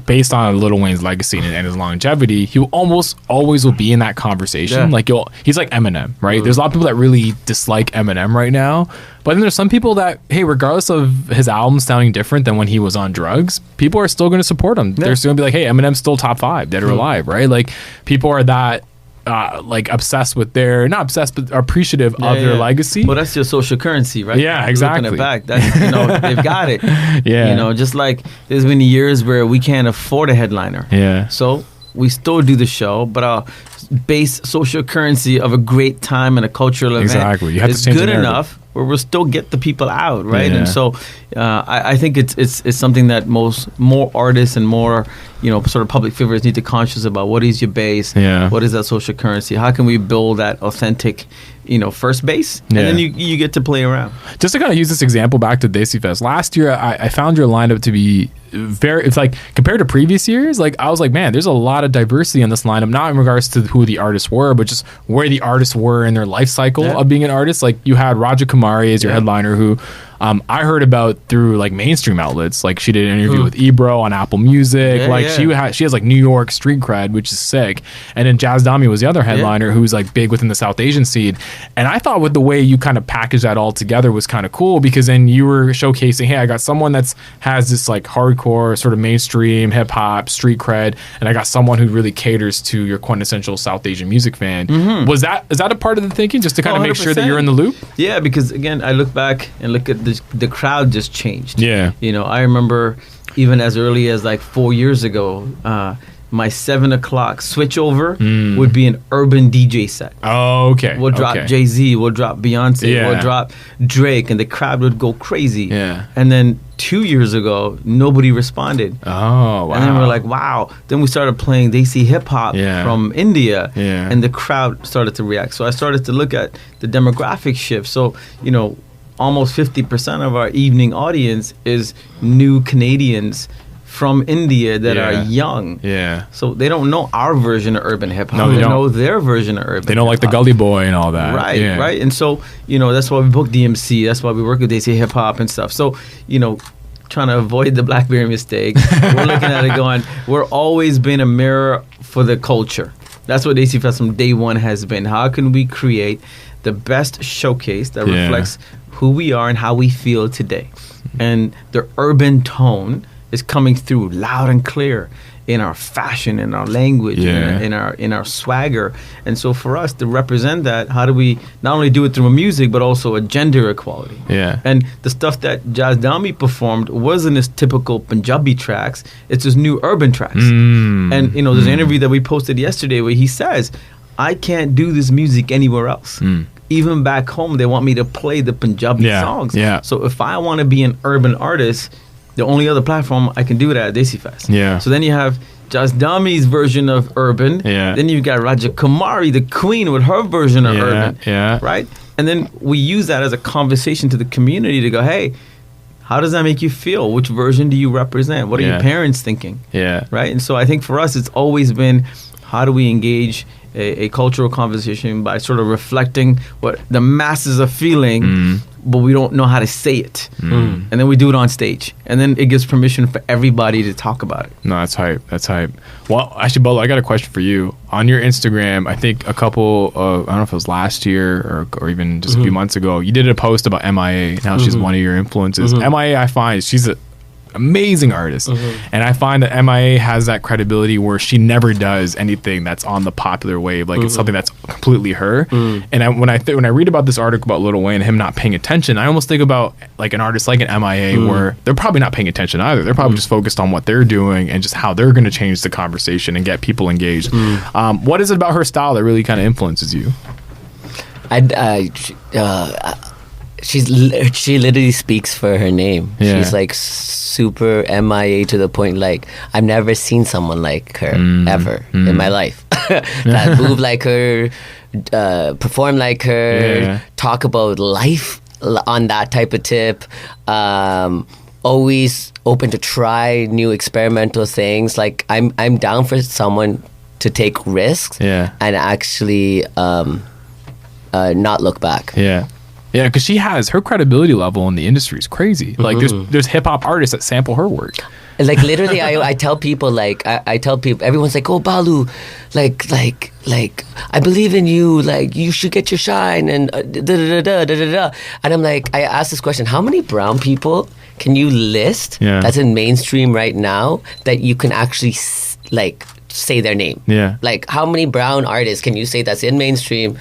based on Lil Wayne's legacy and his longevity, he will almost always will be in that conversation. Yeah. Like he's like Eminem, right? There's a lot of people that really dislike Eminem right now, but then there's some people that, hey, regardless of his album sounding different than when he was on drugs, people are still going to support him. They're still going to be like, hey, Eminem's still top 5, dead or alive, right? Like people are that like obsessed with not obsessed, but appreciative of their legacy. Well, that's your social currency, right? Yeah, exactly. Looking back, that's, you know, they've got it. Yeah. You know, just like there's been years where we can't afford a headliner. Yeah. So we still do the show, but our base social currency of a great time and a cultural event you have is to change good enough where we'll still get the people out, right? Yeah. And so I think it's something that more artists and more, you know, sort of public figures need to conscious about. What is your base? Yeah. What is that social currency? How can we build that authentic, you know, first base? And then you get to play around. Just to kind of use this example back to Desifest, last year I found your lineup to be it's like, compared to previous years, like I was like, man, there's a lot of diversity in this lineup, not in regards to who the artists were, but just where the artists were in their life cycle of being an artist. Like you had Raja Kumari as your headliner, who I heard about through like mainstream outlets. Like she did an interview with Ebro on Apple Music. She has like New York street cred, which is sick. And then Jazz Dami was the other headliner who's like big within the South Asian scene. And I thought with the way you kind of packaged that all together was kind of cool, because then you were showcasing, hey, I got someone has this like hardcore sort of mainstream hip hop street cred, and I got someone who really caters to your quintessential South Asian music fan. Mm-hmm. Is that a part of the thinking, just to kind of make sure that you're in the loop? Yeah, because again, I look back and look at the crowd just changed. Yeah. You know, I remember even as early as like 4 years ago, my 7 o'clock switchover would be an urban DJ set. Oh, okay. We'll drop Jay-Z, we'll drop Beyonce, we'll drop Drake, and the crowd would go crazy. Yeah. And then 2 years ago, nobody responded. Oh, wow. And then we're like, wow. Then we started playing Desi hip hop from India, and the crowd started to react. So I started to look at the demographic shift. So, you know, almost 50% of our evening audience is new Canadians from India that are young. Yeah. So they don't know our version of urban hip hop. No, they know their version of urban. They don't like the Gully Boy and all that. Right, right. And so, you know, that's why we book DMC. That's why we work with Desi hip hop and stuff. So, you know, trying to avoid the Blackberry mistake, we're looking at it going, we're always been a mirror for the culture. That's what Desifest from day one has been. How can we create the best showcase that reflects who we are and how we feel today? And the urban tone is coming through loud and clear in our fashion, in our language, in our swagger. And so for us to represent that, how do we not only do it through music, but also a gender equality? Yeah. And the stuff that Jazz Dami performed wasn't his typical Punjabi tracks. It's his new urban tracks. And, you know, there's an interview that we posted yesterday where he says, I can't do this music anywhere else. Even back home, they want me to play the Punjabi songs. Yeah. So if I want to be an urban artist, the only other platform I can do it at Desifest. Yeah. So then you have Jasdami's version of urban. Yeah. Then you've got Raja Kumari, the queen, with her version of urban. Yeah. Right? And then we use that as a conversation to the community to go, hey, how does that make you feel? Which version do you represent? What are your parents thinking? Yeah. Right? And so I think for us, it's always been, how do we engage a cultural conversation by sort of reflecting what the masses are feeling, but we don't know how to say it. And then we do it on stage. And then it gives permission for everybody to talk about it. No, that's hype. That's hype. Well, actually, Bala, I got a question for you. On your Instagram, I think a couple of, I don't know if it was last year or even just a few months ago, you did a post about MIA and how she's one of your influences. MIA, I find, she's a amazing artist, and I find that MIA has that credibility where she never does anything that's on the popular wave, like it's something that's completely her. And when I read about this article about Lil Wayne and him not paying attention, I almost think about like an artist like an MIA where they're probably not paying attention either. They're probably just focused on what they're doing and just how they're going to change the conversation and get people engaged. What is it about her style that really kind of influences you? She literally speaks for her name. Yeah. She's like super MIA to the point, like I've never seen someone like her ever in my life. That move like her, perform like her, talk about life on that type of tip. Always open to try new experimental things. Like I'm down for someone to take risks and actually not look back. Yeah, because she has her credibility level in the industry is crazy. Like there's hip hop artists that sample her work. Like literally, I tell people, like I tell people, everyone's like, "Oh, Balu, like I believe in you. Like you should get your shine." And And I'm like, I ask this question: how many brown people can you list that's in mainstream right now that you can actually like say their name? Yeah. Like how many brown artists can you say that's in mainstream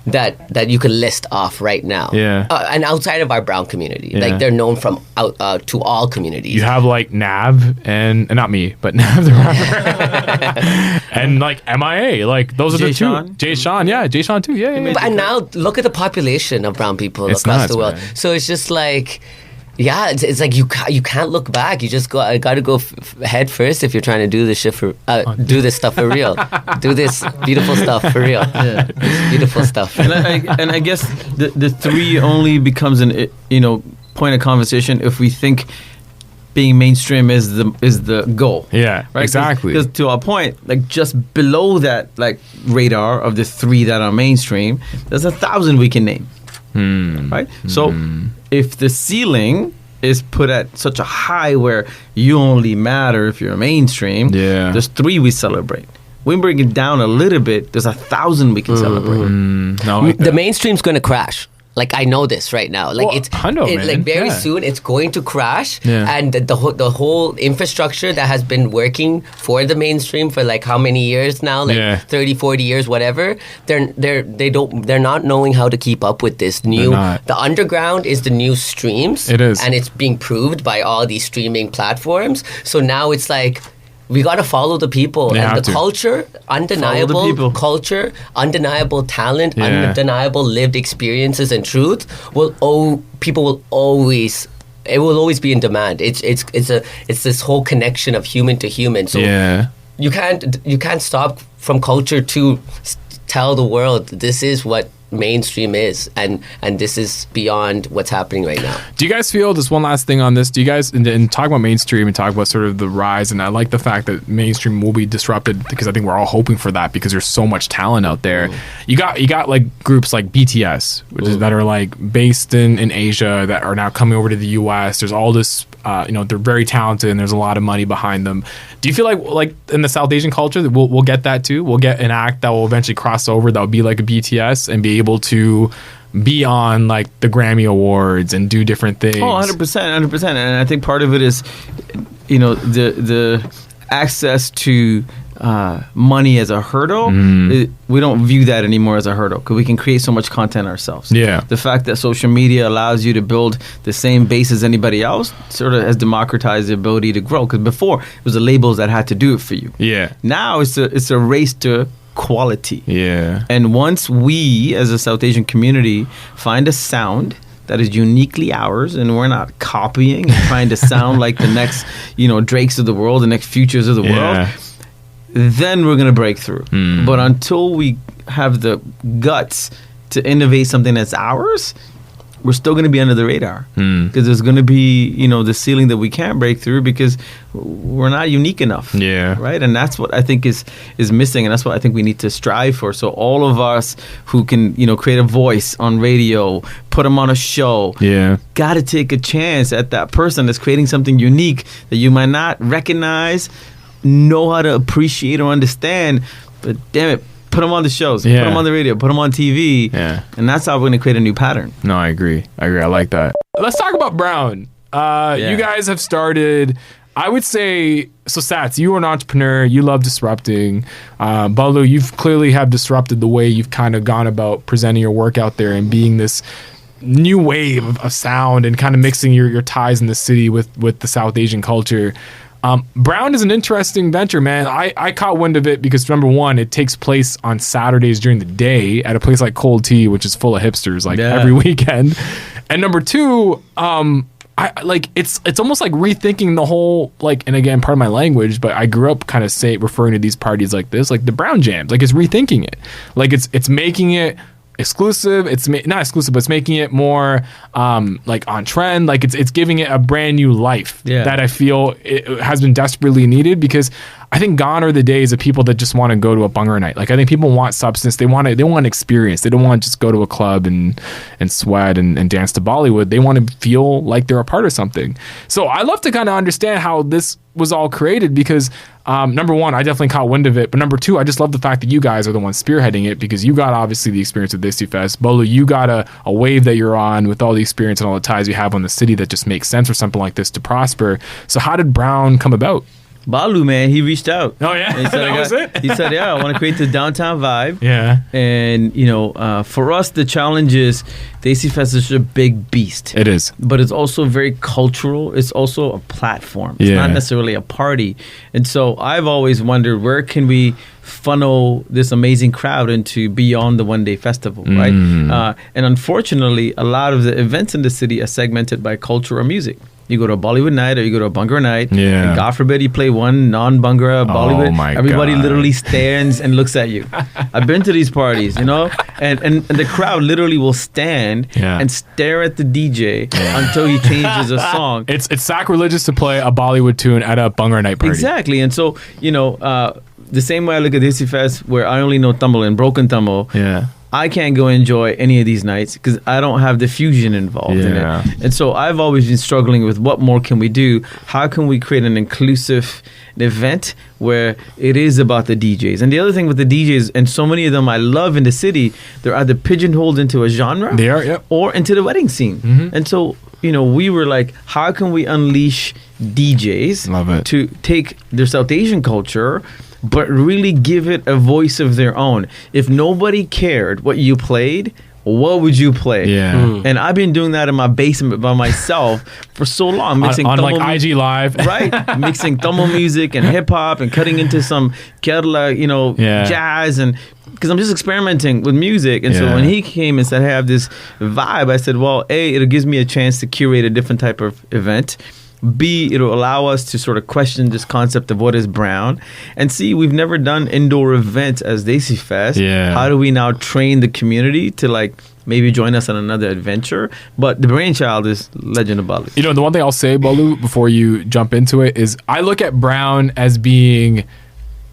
that you can list off right now? And outside of our brown community, like they're known from out to all communities. You have like Nav and not me, but Nav the rapper, and like MIA. Like those are the two. Jay Sean, Jay Sean too. And now look at the population of brown people across the world. Man. So it's just like. Yeah, it's like you can't look back. You just got to go head first if you're trying to do this shit for do this stuff for real. Do this beautiful stuff for real. Beautiful stuff. And I guess the three only becomes an point of conversation if we think being mainstream is the goal. Yeah, right? Exactly. Because to our point, like just below that like radar of the three that are mainstream, there's 1,000 we can name. Right? So if the ceiling is put at such a high where you only matter if you're mainstream, there's three we celebrate. We bring it down a little bit, there's 1,000 we can celebrate. The mainstream's going to crash. Like I know this right now. Like like very soon it's going to crash, and the whole infrastructure that has been working for the mainstream for like how many years now, like 30, 40 years, whatever. They're not knowing how to keep up with this new. The underground is the new streams. It is, and it's being proved by all these streaming platforms. So now it's like. We got to follow the people and the culture, undeniable culture, undeniable talent, undeniable lived experiences and truth people will always. It will always be in demand. It's this whole connection of human to human. So you can't stop from culture to tell the world this is what mainstream is, and this is beyond what's happening right now. Do you guys feel, just one last thing on this, do you guys, and talk about mainstream and talk about sort of the rise, and I like the fact that mainstream will be disrupted because I think we're all hoping for that because there's so much talent out there. You got like groups like BTS, which is, that are like based in Asia that are now coming over to the US. There's all this they're very talented and there's a lot of money behind them. Do you feel like in the South Asian culture that we'll get that too? We'll get an act that will eventually cross over that will be like a BTS and be able to be on like the Grammy Awards and do different things. 100%. And I think part of it is, the access to money as a hurdle. We don't view that anymore as a hurdle because we can create so much content ourselves. The fact that social media allows you to build the same base as anybody else sort of has democratized the ability to grow, because before it was the labels that had to do it for you. Now it's a race to quality. Yeah. And once we, as a South Asian community, find a sound that is uniquely ours, and we're not copying and trying to sound like the next, Drakes of the world, the next Futures of the world, then we're going to break through. But until we have the guts to innovate something that's ours, we're still going to be under the radar, because there's going to be, the ceiling that we can't break through because we're not unique enough. Yeah. Right. And that's what I think is missing. And that's what I think we need to strive for. So all of us who can, create a voice on radio, put them on a show, got to take a chance at that person that's creating something unique that you might not recognize, know how to appreciate or understand, but damn it, put them on the shows, put them on the radio, put them on TV, and that's how we're going to create a new pattern. No, I agree. I like that. Let's talk about Brown. You guys have started, I would say, so Sats, you are an entrepreneur, you love disrupting. Balu, you've clearly have disrupted the way you've kind of gone about presenting your work out there and being this new wave of sound and kind of mixing your ties in the city with the South Asian culture. Brown is an interesting venture, man. I caught wind of it because, number one, it takes place on Saturdays during the day at a place like Cold Tea, which is full of hipsters every weekend. And number two, it's almost like rethinking the whole, and again, part of my language, but I grew up kind of referring to these parties like this, like the Brown Jams. Like, it's rethinking it. Like, it's making it exclusive. It's not exclusive, but it's making it more on trend. Like, it's giving it a brand new life that I feel it has been desperately needed, because I think gone are the days of people that just want to go to a Bhangra night. Like, I think people want substance. They want experience. They don't want to just go to a club and sweat and dance to Bollywood. They want to feel like they're a part of something. So I love to kind of understand how this was all created, because number one, I definitely caught wind of it, but number two, I just love the fact that you guys are the ones spearheading it, because you got obviously the experience with Desifest. Balu, you got a wave that you're on with all the experience and all the ties you have on the city that just makes sense for something like this to prosper. So how did Brown come about? Balu, man, he reached out. Oh, yeah? He said, he said, I want to create this downtown vibe. Yeah. And, for us, the challenge is Desifest is a big beast. It is. But it's also very cultural. It's also a platform. It's not necessarily a party. And so I've always wondered, where can we funnel this amazing crowd into beyond the one-day festival, right? And unfortunately, a lot of the events in the city are segmented by culture or music. You go to a Bollywood night or you go to a Bhangra night. Yeah. And God forbid you play one non-Bhangra Bollywood. Oh my Everybody God. Literally stands and looks at you. I've been to these parties, and the crowd literally will stand and stare at the DJ until he changes a song. It's sacrilegious to play a Bollywood tune at a Bhangra night party. Exactly. And so, the same way I look at Desifest, where I only know Tamil and broken Tamil. Yeah. I can't go enjoy any of these nights because I don't have the fusion involved in it. And so I've always been struggling with what more can we do? How can we create an inclusive event where it is about the DJs? And the other thing with the DJs, and so many of them I love in the city, they're either pigeonholed into a genre or into the wedding scene. Mm-hmm. And so, we were like, how can we unleash DJs to take their South Asian culture but really give it a voice of their own? If nobody cared what you played, what would you play? Yeah. And I've been doing that in my basement by myself for so long, mixing on like IG Live, right? Mixing Tamil music and hip hop and cutting into some Kerala, jazz, and because I'm just experimenting with music. And so when he came and said, "Hey, I have this vibe," I said, "Well, A, it gives me a chance to curate a different type of event. B, it'll allow us to sort of question this concept of what is brown. And C, we've never done indoor events as Desifest. Yeah. How do we now train the community to maybe join us on another adventure?" But the brainchild is Legend of Balu. The one thing I'll say, Balu, before you jump into it, is I look at brown as being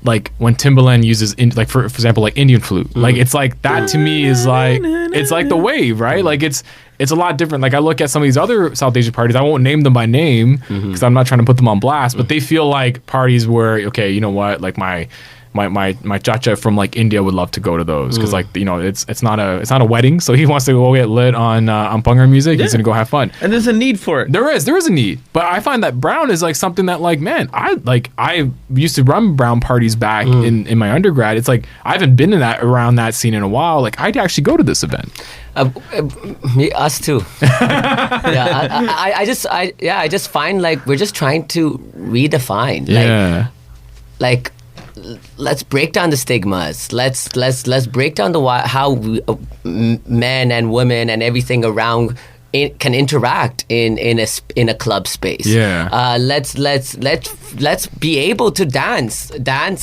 like when Timbaland uses for example, like Indian flute. Like it's like that to me is like it's like the wave, right? Like it's a lot different. Like I look at some of these other South Asian parties, I won't name them by name because I'm not trying to put them on blast, but they feel like parties where, okay, you know what, like my chacha from like India would love to go to those because it's not a wedding, so he wants to go get lit on Bhangra music. He's gonna go have fun, and there's a need for it. There is a need, but I find that brown is like something that I used to run brown parties back in my undergrad. It's like I haven't been around that scene in a while. Like I'd actually go to this event. Us too. I just find like we're just trying to redefine. let's break down the stigmas. Let's break down how men and women and everything around can interact in a club space. Let's be able to dance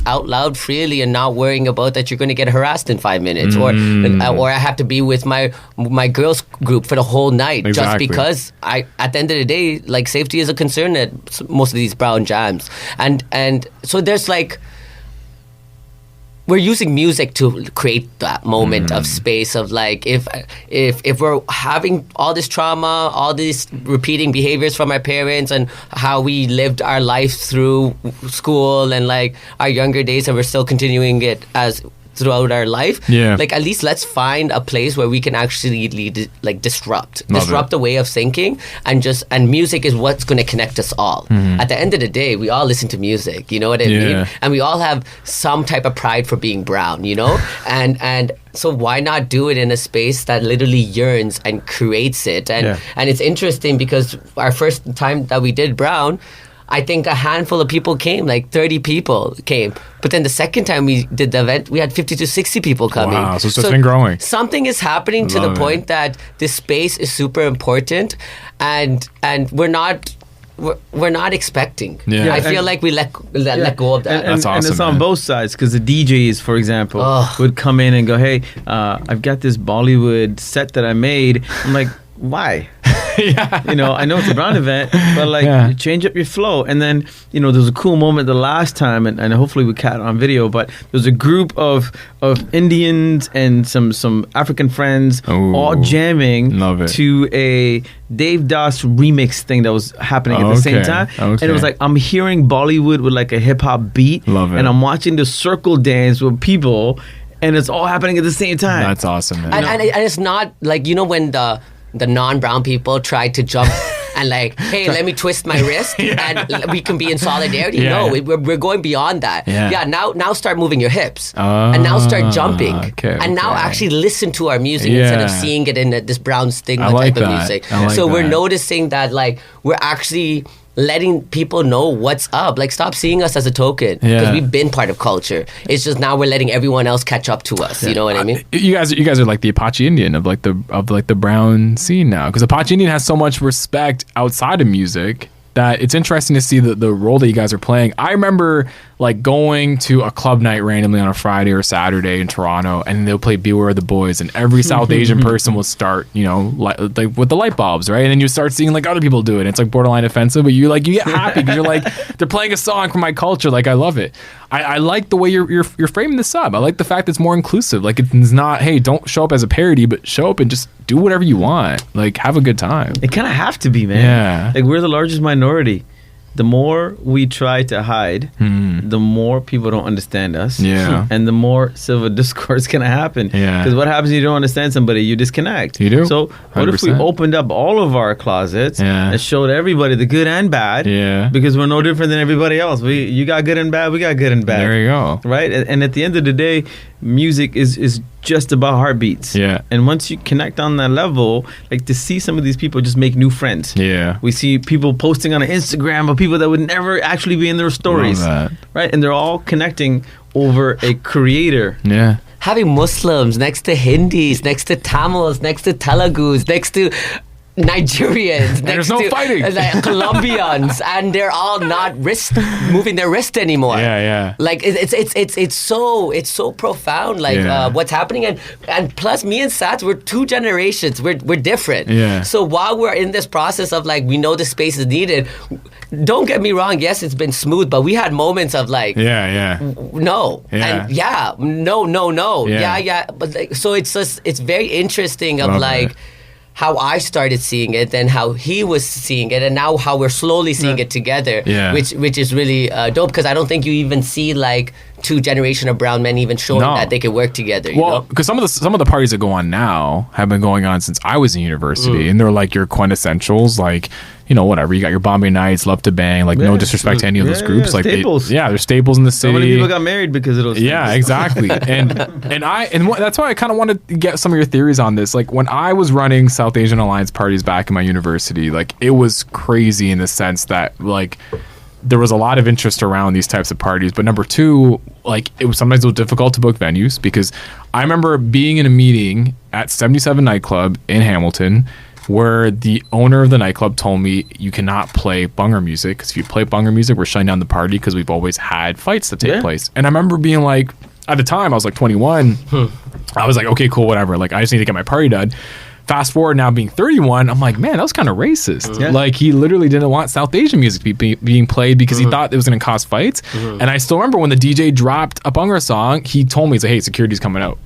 out loud freely and not worrying about that you're going to get harassed in 5 minutes or I have to be with my girls group for the whole night just because at the end of the day, like, safety is a concern at most of these brown jams, and so there's like, we're using music to create that moment of space of like, if we're having all this trauma, all these repeating behaviors from our parents and how we lived our life through school and like our younger days, and we're still continuing it as throughout our life, like, at least let's find a place where we can actually disrupt the way of thinking, and music is what's going to connect us all. At the end of the day, we all listen to music, you know what I mean? And we all have some type of pride for being brown, you know? and so why not do it in a space that literally yearns and creates it? And it's interesting because our first time that we did Brown, I think a handful of people came, like 30 people came. But then the second time we did the event, we had 50 to 60 people coming. Wow, so it's just been growing. Something is happening to the point that this space is super important, and we're not expecting. I feel like we let go of that. That's awesome, and it's on both sides, because the DJs, for example, would come in and go, hey, I've got this Bollywood set that I made. I'm like, why? You know, I know it's a Brown event, but like, change up your flow. And then, you know, there was a cool moment the last time, and hopefully we caught it on video, but there was a group of Indians and some African friends all jamming to a Dave Das remix thing that was happening at the same time. And it was like, I'm hearing Bollywood with like a hip hop beat, and I'm watching the circle dance with people, and it's all happening at the same time. That's awesome, man. And it's not like, you know, when the non-brown people try to jump and like, hey, let me twist my wrist and we can be in solidarity. No, we're going beyond that. Now start moving your hips and now start jumping and now actually listen to our music instead of seeing it in this brown stigma type of music. So we're noticing that like we're actually letting people know what's up. Like, stop seeing us as a token, because we've been part of culture. It's just now we're letting everyone else catch up to us. You know what I mean? You guys are like the Apache Indian of the brown scene now, because Apache Indian has so much respect outside of music that it's interesting to see the role that you guys are playing. I remember like going to a club night randomly on a Friday or Saturday in Toronto, and they'll play Beware of the Boys, and every South Asian person will start, you know, like with the light bulbs, right? And then you start seeing like other people do it. It's like borderline offensive, but you get happy because you're like, they're playing a song from my culture. Like, I love it. I like the way you're framing this up. I like the fact that it's more inclusive. Like, it's not, hey, don't show up as a parody, but show up and just do whatever you want. Like, have a good time. It kind of have to be, man. Yeah. Like, we're the largest minority. The more we try to hide, the more people don't understand us. And the more civil discourse can happen. Because what happens if you don't understand somebody? You disconnect. You do. So what 100%. If we opened up all of our closets and showed everybody the good and bad? Because we're no different than everybody else. You got good and bad, we got good and bad. There you go. Right? And at the end of the day, music is just about heartbeats. And once you connect on that level, like, to see some of these people just make new friends. We see people posting on Instagram of people that would never actually be in their stories. Right? And they're all connecting over a creator. Having Muslims next to Hindis, next to Tamils, next to Telugus, next to Nigerians, there's no fighting, like Colombians, and they're all not moving their wrist anymore. Like, it's so profound. Like what's happening, and plus me and Sats, we're two generations. We're different. So while we're in this process of like, we know the space is needed. Don't get me wrong. Yes, it's been smooth, but we had moments of like, no, and no, But like, so it's just, it's very interesting of like, how I started seeing it, and how he was seeing it, and now how we're slowly seeing it together, which is really dope, because I don't think you even see like two generation of brown men even showing that they can work together. Well, because some of the parties that go on now have been going on since I was in university, and they're like your quintessentials, like, you know, whatever. You got your Bombay Nights, Love to Bang, like no disrespect to any of those groups. Like staples. They're staples in the city. So many people got married because of those things. Yeah, exactly. and that's why I kind of wanted to get some of your theories on this. Like, when I was running South Asian Alliance parties back in my university, like, it was crazy in the sense that like there was a lot of interest around these types of parties. But number two, like it was sometimes difficult to book venues, because I remember being in a meeting at 77 nightclub in Hamilton where the owner of the nightclub told me, you cannot play bunger music, because if you play bunger music, we're shutting down the party, because we've always had fights that take place. And I remember being like, at the time I was like 21, I was like, okay, cool, whatever, like I just need to get my party done. Fast forward now being 31, I'm like, man, that was kind of racist. Like he literally didn't want South Asian music being played because he thought it was going to cause fights. And I still remember when the DJ dropped a bunger song, he told me, he's like, hey, security's coming out.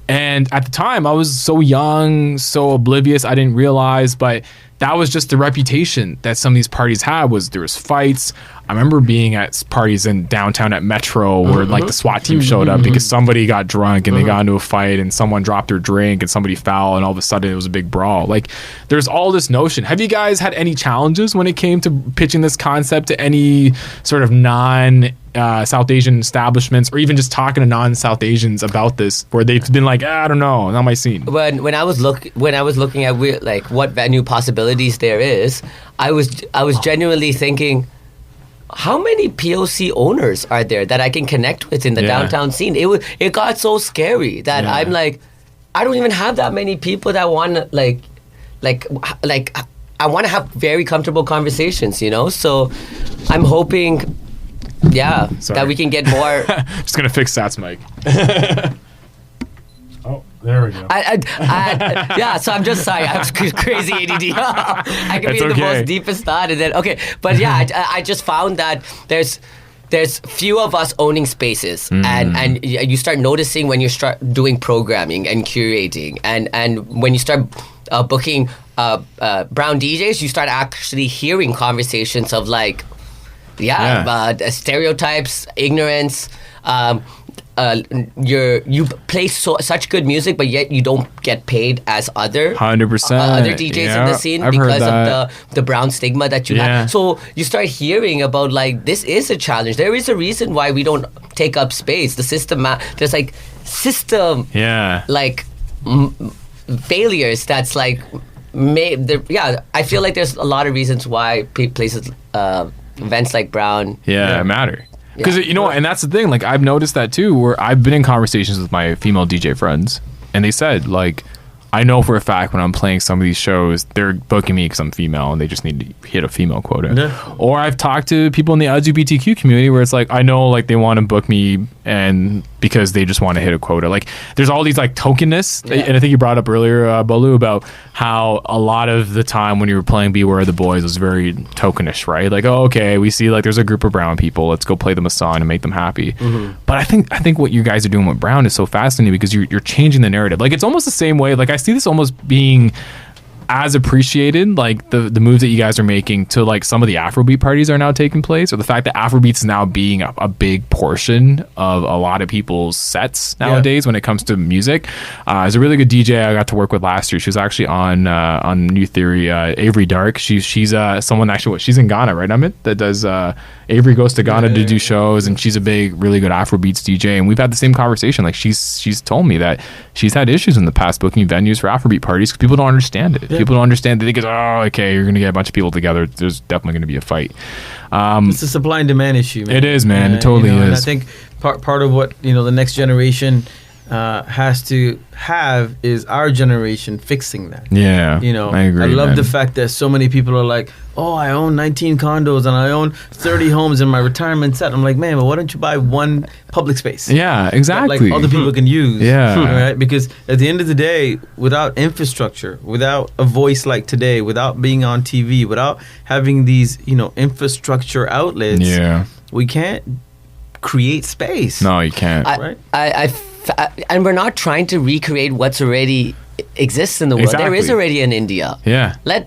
And at the time, I was so young, so oblivious, I didn't realize, but that was just the reputation that some of these parties had, was there was fights. I remember being at parties in downtown at Metro where like the SWAT team showed up because somebody got drunk and they got into a fight and someone dropped their drink and somebody fell and all of a sudden it was a big brawl. Like there's all this notion. Have you guys had any challenges when it came to pitching this concept to any sort of South Asian establishments, or even just talking to non-South Asians about this, where they've been like, I don't know, not my scene? When I was looking at like what venue possibilities there is, I was genuinely thinking, how many POC owners are there that I can connect with in the downtown scene? It got so scary that I'm like, I don't even have that many people that want to like I want to have very comfortable conversations, you know. So I'm hoping. That we can get more. Just gonna fix Sat's mic. Oh, there we go. So I'm just sorry. I'm crazy ADD. I can be in the most deepest thought, and then but I just found that there's few of us owning spaces, and you start noticing when you start doing programming and curating, and when you start booking brown DJs, you start actually hearing conversations of like. Stereotypes, ignorance. You play such good music, but yet you don't get paid as other 100% other DJs in the scene because of the brown stigma that you have. So you start hearing about like this is a challenge. There is a reason why we don't take up space. The system, there's like system, like failures. That's like, I feel like there's a lot of reasons why places. Events like Brown matter, because you know, and that's the thing, like I've noticed that too, where I've been in conversations with my female DJ friends and they said like, I know for a fact when I'm playing some of these shows, they're booking me because I'm female and they just need to hit a female quota. Or I've talked to people in the LGBTQ community where it's like, I know like they want to book me and because they just want to hit a quota. Like there's all these like tokenness, and I think you brought up earlier, Balu, about how a lot of the time when you were playing Beware of the Boys was very tokenish, right? Like, oh, okay, we see like there's a group of brown people, let's go play them a song and make them happy. But I think what you guys are doing with Brown is so fascinating because you're changing the narrative. Like it's almost the same way, like I see this almost being as appreciated, like the moves that you guys are making to like some of the Afrobeat parties are now taking place, or the fact that Afrobeats is now being a big portion of a lot of people's sets nowadays when it comes to music. There's a really good DJ I got to work with last year. She was actually on New Theory, Avery Dark. She's someone actually, she's in Ghana, right, Amit? That does Avery goes to Ghana to do shows, and she's a big, really good Afrobeats DJ. And we've had the same conversation. Like she's told me that she's had issues in the past booking venues for Afrobeat parties because people don't understand it. People don't understand. They think it's, oh, okay, you're going to get a bunch of people together. There's definitely going to be a fight. It's a supply and demand issue, man. It is, man. It totally is. And I think part of what the next generation has to have is our generation fixing that. Yeah, I agree. I love the fact that so many people are like, oh, I own 19 condos and I own 30 homes in my retirement set. I'm like, man, but why don't you buy one public space? Yeah, exactly. That, like other people can use. Yeah. Right? Because at the end of the day, without infrastructure, without a voice like today, without being on TV, without having these, infrastructure outlets, we can't create space. No, you can't. And we're not trying to recreate what's already exists in the world. Exactly. There is already in India. Yeah. Why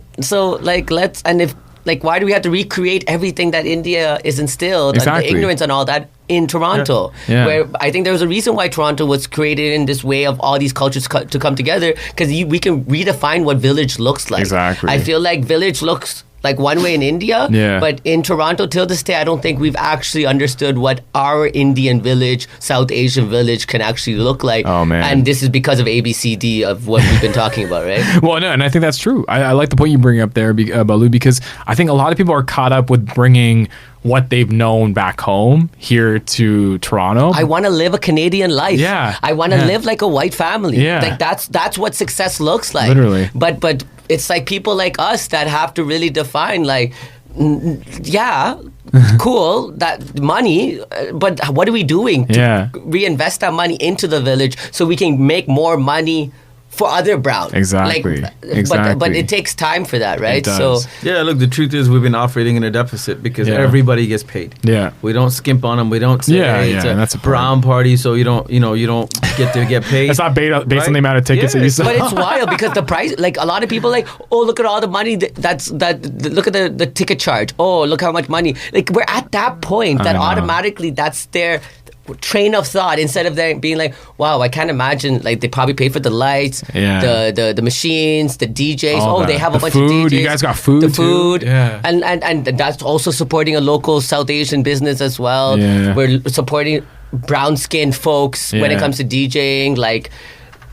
do we have to recreate everything that India is instilled, exactly. the ignorance and all that in Toronto? Yeah. Where I think there was a reason why Toronto was created in this way of all these cultures to come together, because we can redefine what village looks like. Exactly. I feel like village looks like one way in India, but in Toronto till this day, I don't think we've actually understood what our Indian village, South Asian village can actually look like. Oh, man. And this is because of ABCD of what we've been talking about, right? Well, no, and I think that's true. I like the point you bring up there, Balu, because I think a lot of people are caught up with bringing what they've known back home here to Toronto. I want to live a Canadian life. Yeah. I want to live like a white family. Yeah. Like that's what success looks like. Literally. But it's like people like us that have to really define like, cool, that money, but what are we doing to reinvest that money into the village so we can make more money for other brown? Exactly. But it takes time for that, right? It does. So yeah, look, the truth is we've been operating in a deficit because everybody gets paid. Yeah. We don't skimp on them. We don't say, hey, it's a brown party, so you don't get to get paid. It's not based on the amount of tickets that you sell. But it's wild because the price, like a lot of people like, oh, look at all the money look at the ticket charge. Oh, look how much money. Like we're at that point that automatically that's their train of thought, instead of them being like, wow, I can't imagine, like they probably pay for the lights, the machines, the DJs. They have a bunch food. of DJs. You guys got food. The food. Too? Yeah. And that's also supporting a local South Asian business as well. Yeah. We're supporting brown skinned folks when it comes to DJing. Like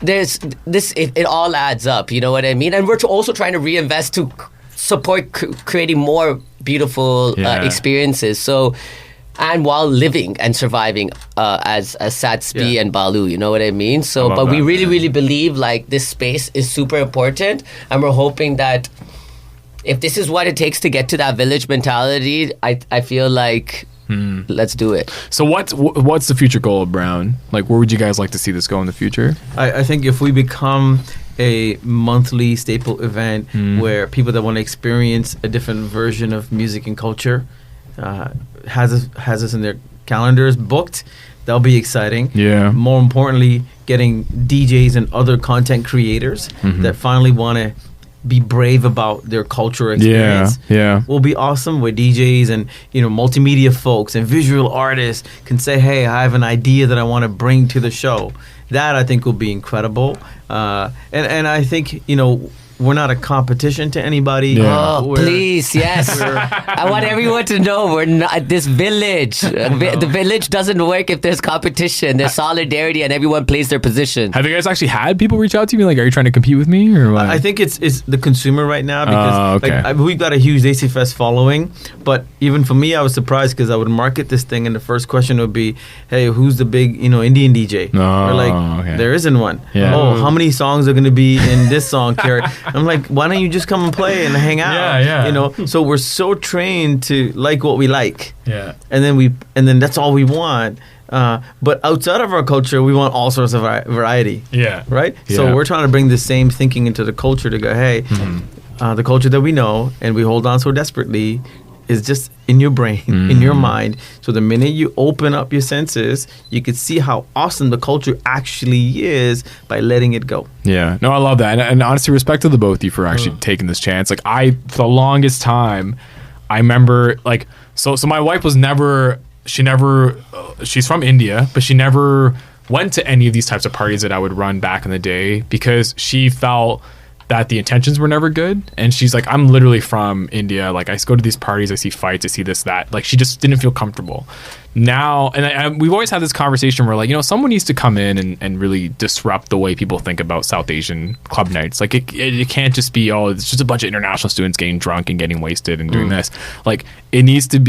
there's this, it all adds up, you know what I mean? And we're also trying to reinvest to support creating more beautiful experiences. So, and while living and surviving as Satsby and Balu, you know what I mean? So, but we really believe like this space is super important, and we're hoping that if this is what it takes to get to that village mentality, I feel like let's do it. So what's the future goal of Brown? Like, where would you guys like to see this go in the future? I think if we become a monthly staple event where people that want to experience a different version of music and culture has us in their calendars booked, that'll be exciting. Yeah. More importantly, getting DJs and other content creators that finally want to be brave about their cultural experience. Will be awesome, where DJs and multimedia folks and visual artists can say, hey, I have an idea that I want to bring to the show. That I think will be incredible. And I think we're not a competition to anybody. Yeah. Oh, please, yes. I want everyone to know we're not this village. The village doesn't work if there's competition. There's solidarity and everyone plays their position. Have you guys actually had people reach out to you like, are you trying to compete with me? Or what? I think it's the consumer right now because we've got a huge Desifest following. But even for me, I was surprised because I would market this thing and the first question would be, hey, who's the big Indian DJ? We're like, there isn't one. Yeah. Oh, how many songs are going to be in this song, Carrot? I'm like, why don't you just come and play and hang out? So we're so trained to like what we like. Yeah. And then that's all we want. But outside of our culture, we want all sorts of variety. Yeah. Right? Yeah. So we're trying to bring the same thinking into the culture to go, hey, the culture that we know and we hold on so desperately is just in your brain, in your mind. So the minute you open up your senses, you can see how awesome the culture actually is by letting it go. Yeah. No, I love that. And honestly, respect to the both of you for actually taking this chance. Like for the longest time, I remember so my wife was she's from India, but she never went to any of these types of parties that I would run back in the day because she felt that the intentions were never good. And she's like, I'm literally from India. Like, I go to these parties, I see fights, I see this, that. Like, she just didn't feel comfortable. Now, and we've always had this conversation where, like, someone needs to come in and really disrupt the way people think about South Asian club nights. Like, it can't just be, it's just a bunch of international students getting drunk and getting wasted and doing this. Like, there needs to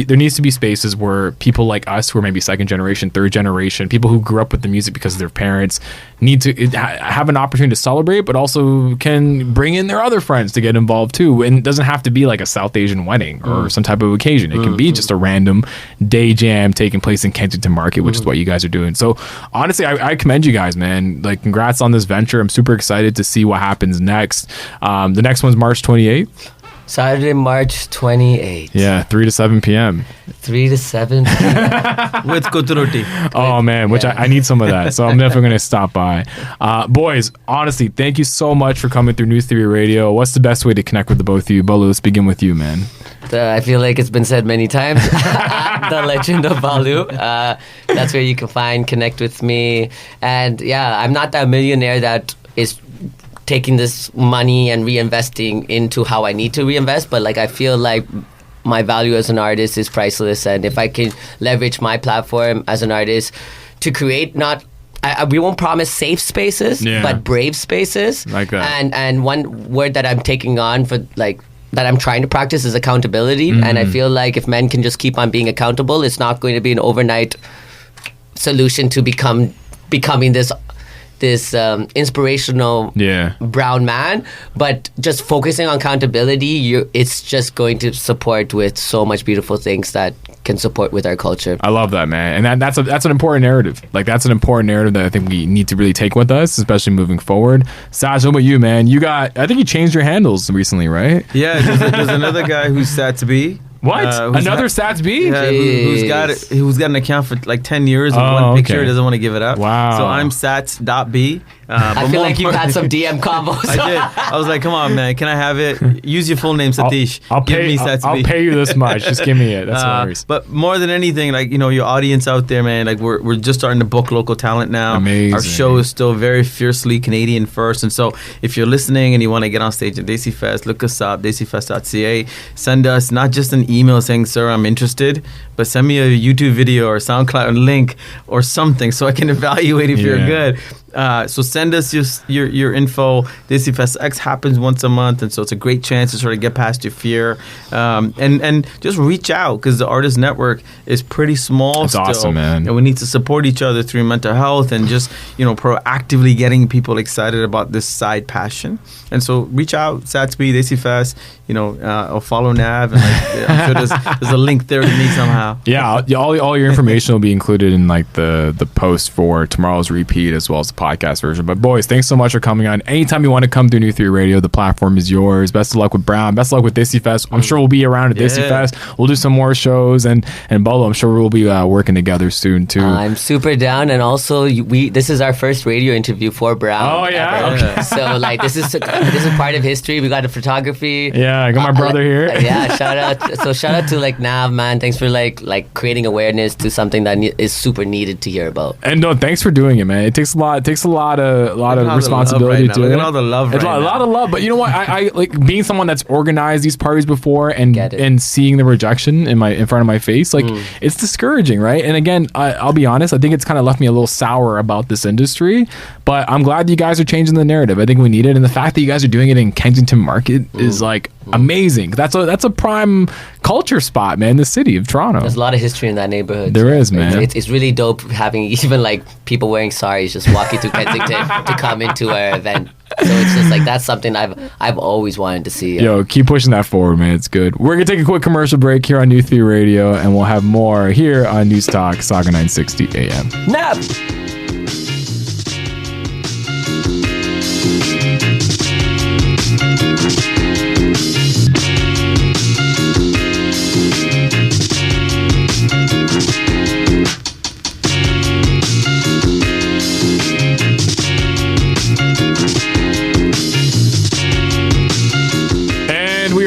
be spaces where people like us, who are maybe second generation, third generation, people who grew up with the music because of their parents, need to have an opportunity to celebrate, but also can bring in their other friends to get involved too. And it doesn't have to be like a South Asian wedding or some type of occasion. It can be just a random day jam taking place in Kensington Market, which is what you guys are doing. So honestly, I commend you guys, man. Like, congrats on this venture. I'm super excited to see what happens next. The next one's March 28th. Saturday, March 28th. Yeah, 3 to 7 p.m. 3 to 7 p.m. With koturoti. Oh, man, which I need some of that. So I'm definitely going to stop by. Boys, honestly, thank you so much for coming through New Theory Radio. What's the best way to connect with the both of you? Balu, let's begin with you, man. I feel like it's been said many times. The Legend of Balu. That's where you can connect with me. And yeah, I'm not that millionaire that is taking this money and reinvesting into how I need to reinvest, but like I feel like my value as an artist is priceless, and if I can leverage my platform as an artist to create we won't promise safe spaces, but brave spaces. Like that. And one word that I'm taking on for like that I'm trying to practice is accountability. And I feel like if men can just keep on being accountable, it's not going to be an overnight solution to becoming this inspirational brown man, but just focusing on accountability, it's just going to support with so much beautiful things that can support with our culture. I love that, man, and that's an important narrative. Like that's an important narrative that I think we need to really take with us, especially moving forward. Saj, what about you, man? I think you changed your handles recently, right? Yeah, there's another guy who's sad to be. What? Another Sats B? Yeah, who's got an account for like 10 years and one picture, doesn't want to give it up. Wow. So I'm Sats.B. I feel like you've had some DM combos. I did. I was like, come on, man, can I have it? Use your full name, Sathish. Give me Sats B. I'll pay you this much. Just give me it. That's hilarious. But more than anything, like, you know, your audience out there, man, like we're just starting to book local talent now. Amazing. Our show is still very fiercely Canadian first. And so if you're listening and you want to get on stage at Desifest, look us up, desifest.ca. Send us not just an email saying, sir, I'm interested, but send me a YouTube video or SoundCloud link or something so I can evaluate if you're good. So send us your info. Desifest X happens once a month, and so it's a great chance to sort of get past your fear, and just reach out, because the Artist Network is pretty small. It's still, awesome, man. and we need to support each other through mental health and just, you know, proactively getting people excited about this side passion. And so reach out, Satsby, Desifest, you know, or follow Nav, and I'm sure there's a link there to me somehow. Yeah, all your information will be included in like the post for tomorrow's repeat as well as the podcast version. But boys, thanks so much for coming on. Anytime you want to come to New Theory Radio, the platform is yours. Best of luck with Brown. Best of luck with Desifest. I'm sure we'll be around at Desifest. We'll do some more shows, and Bolo, I'm sure we'll be working together soon too. I'm super down, and also this is our first radio interview for Brown. Oh yeah, okay. So like this is part of history. We got the photography. Yeah, I got my brother here. Yeah, shout out to like Nav, man. Thanks for like creating awareness to something that is super needed to hear about. And no, thanks for doing it, man. It takes a lot of responsibility to it. Look at all the love. A lot of love. But you know what? I like being someone that's organized these parties before and seeing the rejection in front of my face. Like it's discouraging, right? And again, I'll be honest. I think it's kind of left me a little sour about this industry. But I'm glad you guys are changing the narrative. I think we need it, and the fact that you guys are doing it in Kensington Market is like amazing. That's a prime culture spot, man. The city of Toronto. There's a lot of history in that neighborhood. There is, man. It's really dope having even like people wearing saris just walking through Kensington to come into our event. So it's just like that's something I've always wanted to see. Yo, keep pushing that forward, man. It's good. We're gonna take a quick commercial break here on New Theory Radio, and we'll have more here on News Talk Saga 960 AM. Nav.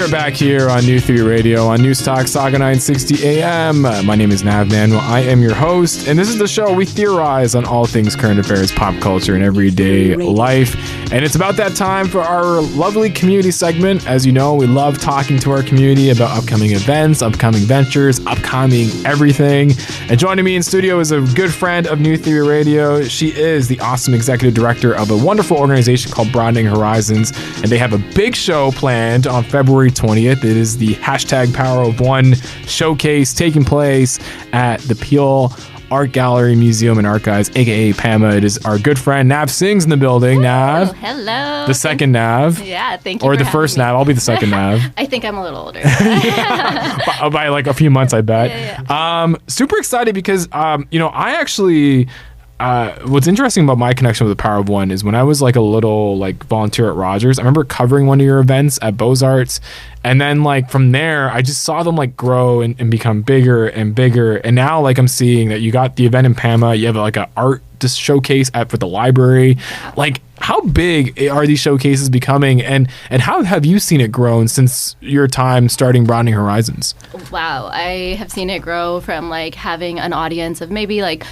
Back here on New Theory Radio on News Talk Saga 960 AM. My name is Nav Nanwa. I am your host, and this is the show we theorize on all things current affairs, pop culture, and everyday life. And it's about that time for our lovely community segment. As you know, we love talking to our community about upcoming events, upcoming ventures, upcoming everything. And joining me in studio is a good friend of New Theory Radio. She is the awesome executive director of a wonderful organization called Broadening Horizons, and they have a big show planned on February 20th. It is the Power of One showcase taking place at the Peel Art Gallery, Museum, and Archives, aka PAMA. It is our good friend Nav Singh's in the building. Nav. Hello. The second Nav. Yeah, thank you. Or the first Nav. I'll be the second Nav. I think I'm a little older. by like a few months, I bet. Yeah. Super excited because, I actually... what's interesting about my connection with the Power of One is when I was like a little like volunteer at Rogers, I remember covering one of your events at Beaux-Arts, and then like from there I just saw them like grow and become bigger and bigger, and now like I'm seeing that you got the event in PAMA, you have like an art showcase for the library. Like how big are these showcases becoming, and how have you seen it grown since your time starting Broadening Horizons? Wow, I have seen it grow from like having an audience of maybe like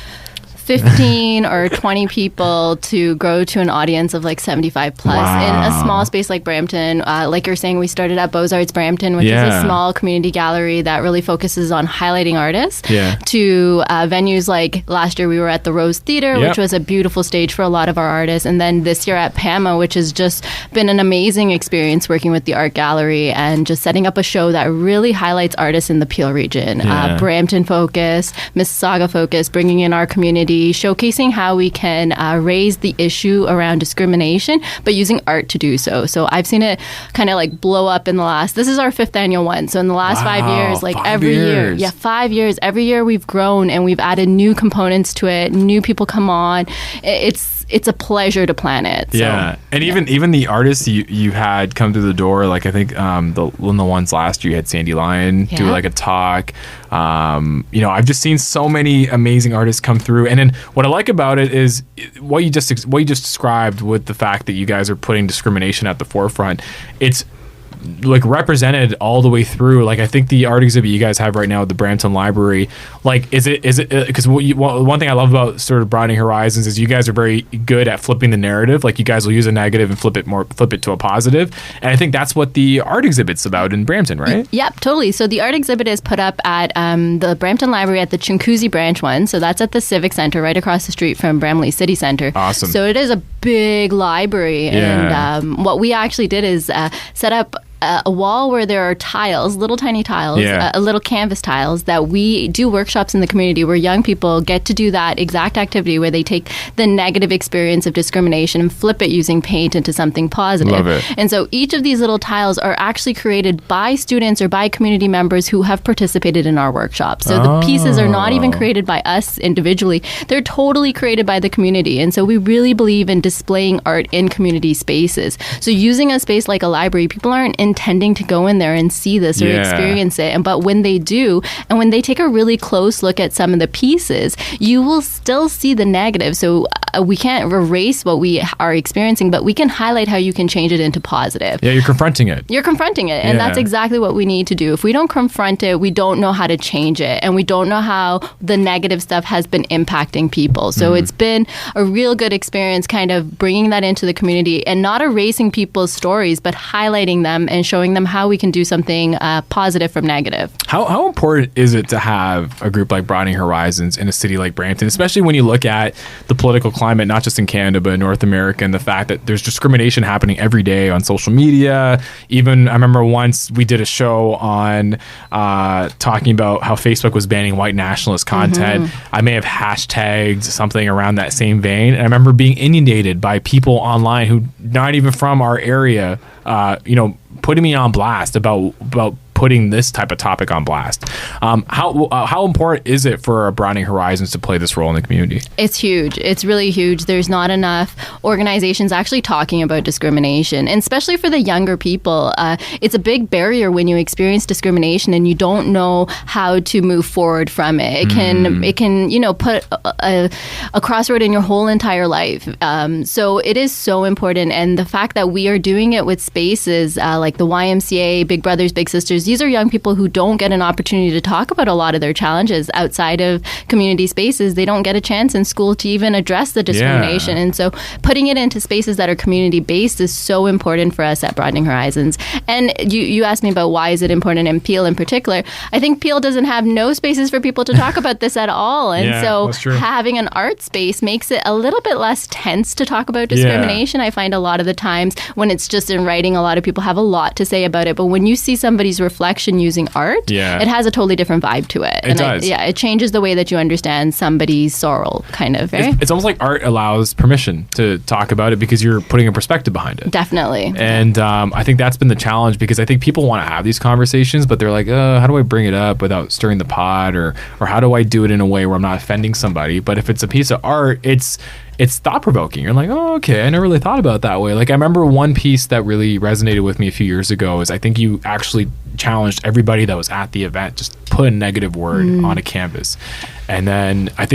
15 or 20 people to grow to an audience of like 75 plus in a small space like Brampton. Like you're saying, we started at Beaux-Arts Brampton, which is a small community gallery that really focuses on highlighting artists, to venues like last year we were at the Rose Theatre, which was a beautiful stage for a lot of our artists. And then this year at PAMA, which has just been an amazing experience working with the art gallery and just setting up a show that really highlights artists in the Peel region. Brampton focus, Mississauga focus, bringing in our community, showcasing how we can raise the issue around discrimination, but using art to do so. So I've seen it kind of like blow up in the last, this is our 5th annual one. So in the last 5 years, like every year, 5 years, every year we've grown and we've added new components to it. New people come on. It's a pleasure to plan it. So, and even the artists you had come through the door, like I think the ones last year, you had Sandy Lyon do like a talk. I've just seen so many amazing artists come through, and then what I like about it is what you just described with the fact that you guys are putting discrimination at the forefront. It's like represented all the way through. Like I think the art exhibit you guys have right now at the Brampton Library, like is it because one thing I love about sort of Broadening Horizons is you guys are very good at flipping the narrative. Like you guys will use a negative and flip it to a positive, and I think that's what the art exhibit's about in Brampton, right? Yep, totally. So the art exhibit is put up at the Brampton Library at the Chinguacousy branch one. So that's at the Civic Center right across the street from Bramley City Centre. Awesome. So it is a big library, and what we actually did is set up a wall where there are tiles, little tiny tiles, little canvas tiles that we do workshops in the community where young people get to do that exact activity where they take the negative experience of discrimination and flip it using paint into something positive. Love it. And so each of these little tiles are actually created by students or by community members who have participated in our workshop. So the pieces are not even created by us individually. They're totally created by the community. And so we really believe in displaying art in community spaces. So using a space like a library, people aren't intending to go in there and see this or experience it. But when they do, and when they take a really close look at some of the pieces, you will still see the negative. So we can't erase what we are experiencing, but we can highlight how you can change it into positive. Yeah, you're confronting it. You're confronting it. And that's exactly what we need to do. If we don't confront it, we don't know how to change it. And we don't know how the negative stuff has been impacting people. So it's been a real good experience kind of bringing that into the community and not erasing people's stories, but highlighting them and showing them how we can do something positive from negative. How important is it to have a group like Broadening Horizons in a city like Brampton, especially when you look at the political climate, not just in Canada, but in North America, and the fact that there's discrimination happening every day on social media. Even, I remember once we did a show on talking about how Facebook was banning white nationalist content. I may have hashtagged something around that same vein. And I remember being inundated by people online who not even from our area, putting me on blast about putting this type of topic on blast. How important is it for Broadening Horizons to play this role in the community? It's huge. It's really huge. There's not enough organizations actually talking about discrimination, and especially for the younger people. It's a big barrier when you experience discrimination and you don't know how to move forward from it. It can put a crossroad in your whole entire life. So it is so important, and the fact that we are doing it with spaces like the YMCA, Big Brothers Big Sisters. These are young people who don't get an opportunity to talk about a lot of their challenges outside of community spaces. They don't get a chance in school to even address the discrimination. And so putting it into spaces that are community-based is so important for us at Broadening Horizons. And you asked me about why is it important in Peel in particular. I think Peel doesn't have no spaces for people to talk about this at all. And so having an art space makes it a little bit less tense to talk about discrimination. I find a lot of the times when it's just in writing, a lot of people have a lot to say about it. But when you see somebody's reflection using art, it has a totally different vibe to it. It does. It changes the way that you understand somebody's sorrow, kind of. Right? It's almost like art allows permission to talk about it because you're putting a perspective behind it. Definitely. And I think that's been the challenge, because I think people want to have these conversations, but they're like, how do I bring it up without stirring the pot, or how do I do it in a way where I'm not offending somebody? But if it's a piece of art, it's thought-provoking. You're like, oh, okay, I never really thought about it that way. Like, I remember one piece that really resonated with me a few years ago is I think you actually challenged everybody that was at the event, just put a negative word on a canvas. And then I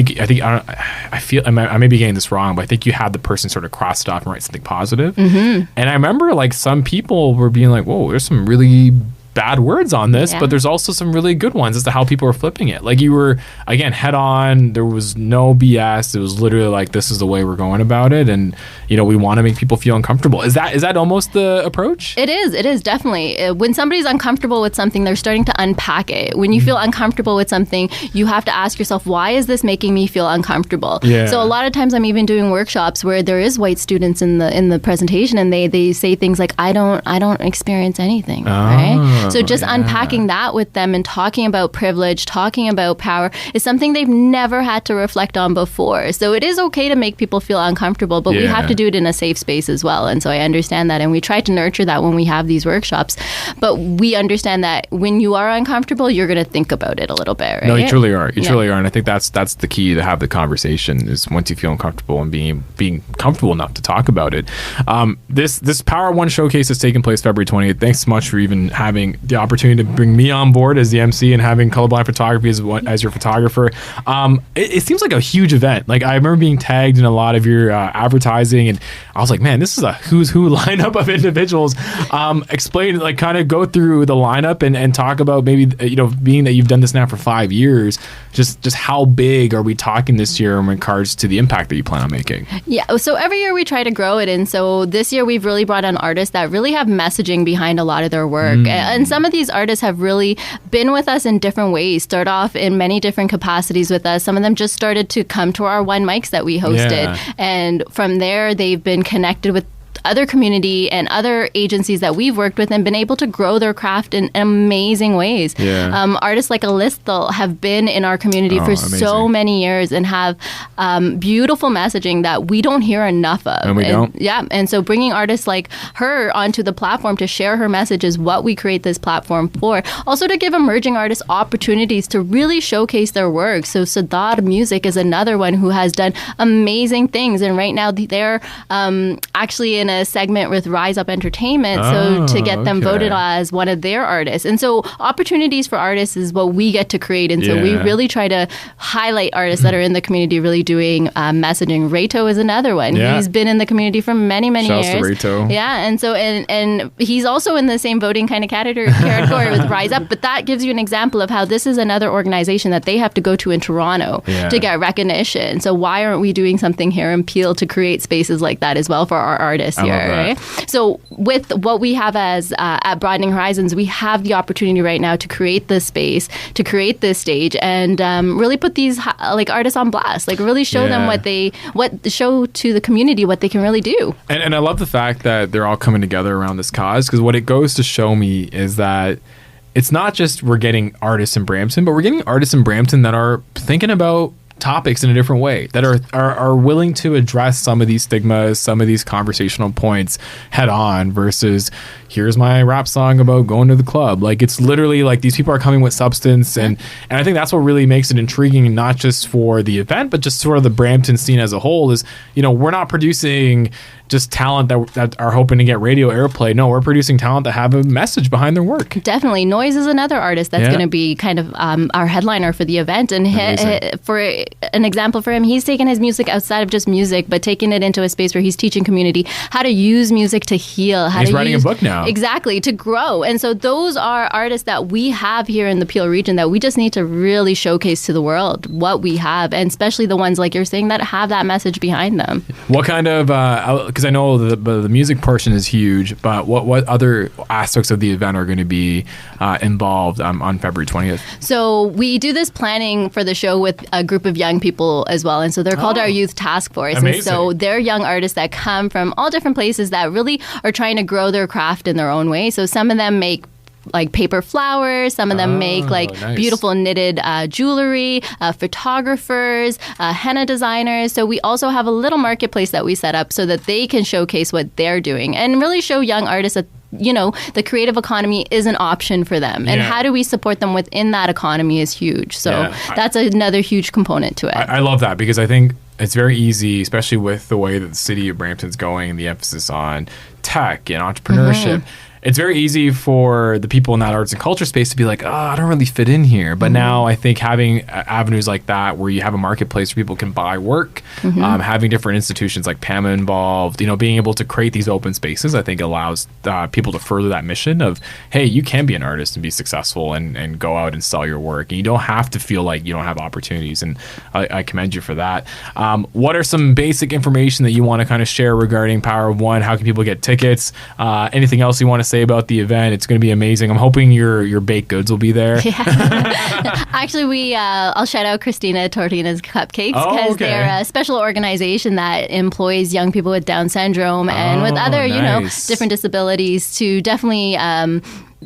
may be getting this wrong, but I think you had the person sort of cross it off and write something positive. And I remember like some people were being like, whoa, there's some really bad words on this, but there's also some really good ones as to how people are flipping it. Like you were, again, head on. There was no BS. It was literally like, this is the way we're going about it. And, you know, we want to make people feel uncomfortable. Is that almost the approach? It is definitely. When somebody's uncomfortable with something, they're starting to unpack it. When you feel uncomfortable with something, you have to ask yourself, why is this making me feel uncomfortable? Yeah. So a lot of times I'm even doing workshops where there is white students in the presentation, and they say things like, I don't experience anything, right? So just unpacking that with them and talking about privilege, talking about power is something they've never had to reflect on before. So it is okay to make people feel uncomfortable, but we have to do it in a safe space as well. And so I understand that, and we try to nurture that when we have these workshops. But we understand that when you are uncomfortable, you're going to think about it a little bit, right? No, you truly are. You truly are. And I think that's the key to have the conversation, is once you feel uncomfortable and being comfortable enough to talk about it. This Power One showcase is taking place February 28th. Thanks so much for even having the opportunity to bring me on board as the MC and having Colorblind Photography as your photographer. It seems like a huge event. Like, I remember being tagged in a lot of your advertising, and I was like, man, this is a who's who lineup of individuals. Explain, like, kind of go through the lineup and talk about maybe, you know, being that you've done this now for 5 years, just how big are we talking this year in regards to the impact that you plan on making? Yeah, so every year we try to grow it, and so this year we've really brought on artists that really have messaging behind a lot of their work. And some of these artists have really been with us in different ways, start off in many different capacities with us. Some of them just started to come to our one mics that we hosted. And from there, they've been connected with other community and other agencies that we've worked with and been able to grow their craft in amazing ways. Artists like Alisthal have been in our community for so many years and have beautiful messaging that we don't hear enough of. And we don't. Yeah, and so bringing artists like her onto the platform to share her message is what we create this platform for. Also to give emerging artists opportunities to really showcase their work. So Sadad Music is another one who has done amazing things, and right now they're actually in a segment with Rise Up Entertainment, so to get them voted as one of their artists. And so opportunities for artists is what we get to create, and so we really try to highlight artists that are in the community really doing messaging. Rayto is another one. He's been in the community for many years. Shouts to Rayto. Yeah, and so and he's also in the same voting kind of category with Rise Up, but that gives you an example of how this is another organization that they have to go to in Toronto to get recognition. So why aren't we doing something here in Peel to create spaces like that as well for our artists here, right? So with what we have as at Broadening Horizons, we have the opportunity right now to create this space, to create this stage, and really put these like artists on blast, like really show them show to the community what they can really do. And I love the fact that they're all coming together around this cause, because what it goes to show me is that it's not just we're getting artists in Brampton, but we're getting artists in Brampton that are thinking about topics in a different way, that are willing to address some of these stigmas, some of these conversational points head on, versus here's my rap song about going to the club. Like, it's literally like these people are coming with substance, and I think that's what really makes it intriguing, not just for the event, but just sort of the Brampton scene as a whole. Is, you know, we're not producing just talent that are hoping to get radio airplay. No, we're producing talent that have a message behind their work. Definitely. Noise is another artist that's going to be kind of our headliner for the event. And for an example for him, he's taken his music outside of just music, but taking it into a space where he's teaching community how to use music to heal. He's writing a book now. Exactly, to grow. And so those are artists that we have here in the Peel region that we just need to really showcase to the world what we have, and especially the ones like you're saying that have that message behind them. What kind of, because I know the music portion is huge, but what other aspects of the event are going to be involved on February 20th? So we do this planning for the show with a group of young people as well, and so they're called our Youth Task Force. Amazing. And so they're young artists that come from all different places that really are trying to grow their craft in their own way. So some of them make like paper flowers, some of them make like beautiful knitted jewelry, photographers, henna designers. So we also have a little marketplace that we set up so that they can showcase what they're doing and really show young artists that, you know, the creative economy is an option for them. And how do we support them within that economy is huge. So that's another huge component to it. I love that, because I think it's very easy, especially with the way that the city of Brampton's going and the emphasis on tech and entrepreneurship. It's very easy for the people in that arts and culture space to be like, oh, I don't really fit in here. But now I think having avenues like that where you have a marketplace where people can buy work, having different institutions like PAMA involved, you know, being able to create these open spaces, I think allows people to further that mission of, hey, you can be an artist and be successful and go out and sell your work. And you don't have to feel like you don't have opportunities. And I commend you for that. What are some basic information that you want to kind of share regarding Power of One? How can people get tickets? Anything else you want to say about the event? It's going to be amazing. I'm hoping your baked goods will be there. Actually, I'll shout out Christina Tortina's Cupcakes because they're a special organization that employs young people with Down syndrome and with other, you know, different disabilities to definitely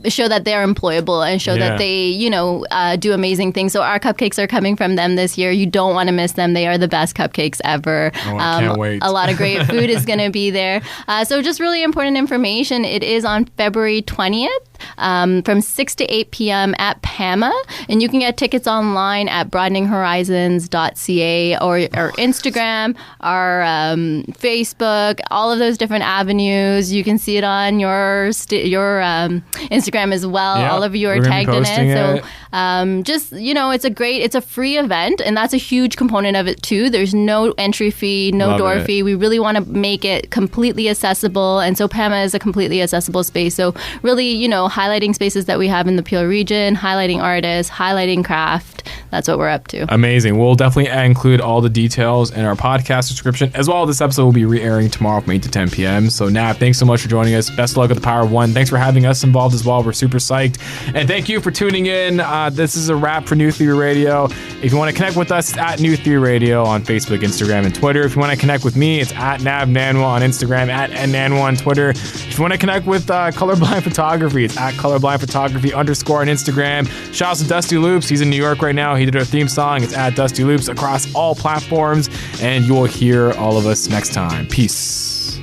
show that they're employable and show that they, you know, do amazing things. So our cupcakes are coming from them this year. You don't want to miss them. They are the best cupcakes ever. I can't wait. A lot of great food is going to be there. So just really important information. It is on February 20th. From 6 to 8 p.m. at PAMA. And you can get tickets online at broadeninghorizons.ca or Instagram, our Facebook, all of those different avenues. You can see it on your Instagram as well. Yeah, all of you are tagged in it. So just, you know, it's a free event, and that's a huge component of it too. There's no entry fee, no door fee. We really want to make it completely accessible. And so PAMA is a completely accessible space. So really, you know, highlighting spaces that we have in the Peel region, highlighting artists, highlighting craft. That's what we're up to. Amazing. We'll definitely include all the details in our podcast description. As well, this episode will be re-airing tomorrow from 8 to 10 p.m. So, Nav, thanks so much for joining us. Best of luck at the Power of One. Thanks for having us involved as well. We're super psyched. And thank you for tuning in. This is a wrap for New Theory Radio. If you want to connect with us, it's at New Theory Radio on Facebook, Instagram, and Twitter. If you want to connect with me, it's at Nav Nanwa on Instagram, at Nanwa on Twitter. If you want to connect with Colorblind Photography, it's at Colorblind Photography _ on Instagram. Shout out to Dusty Loops. He's in New York right now. He did our theme song. It's at Dusty Loops across all platforms. And you will hear all of us next time. Peace.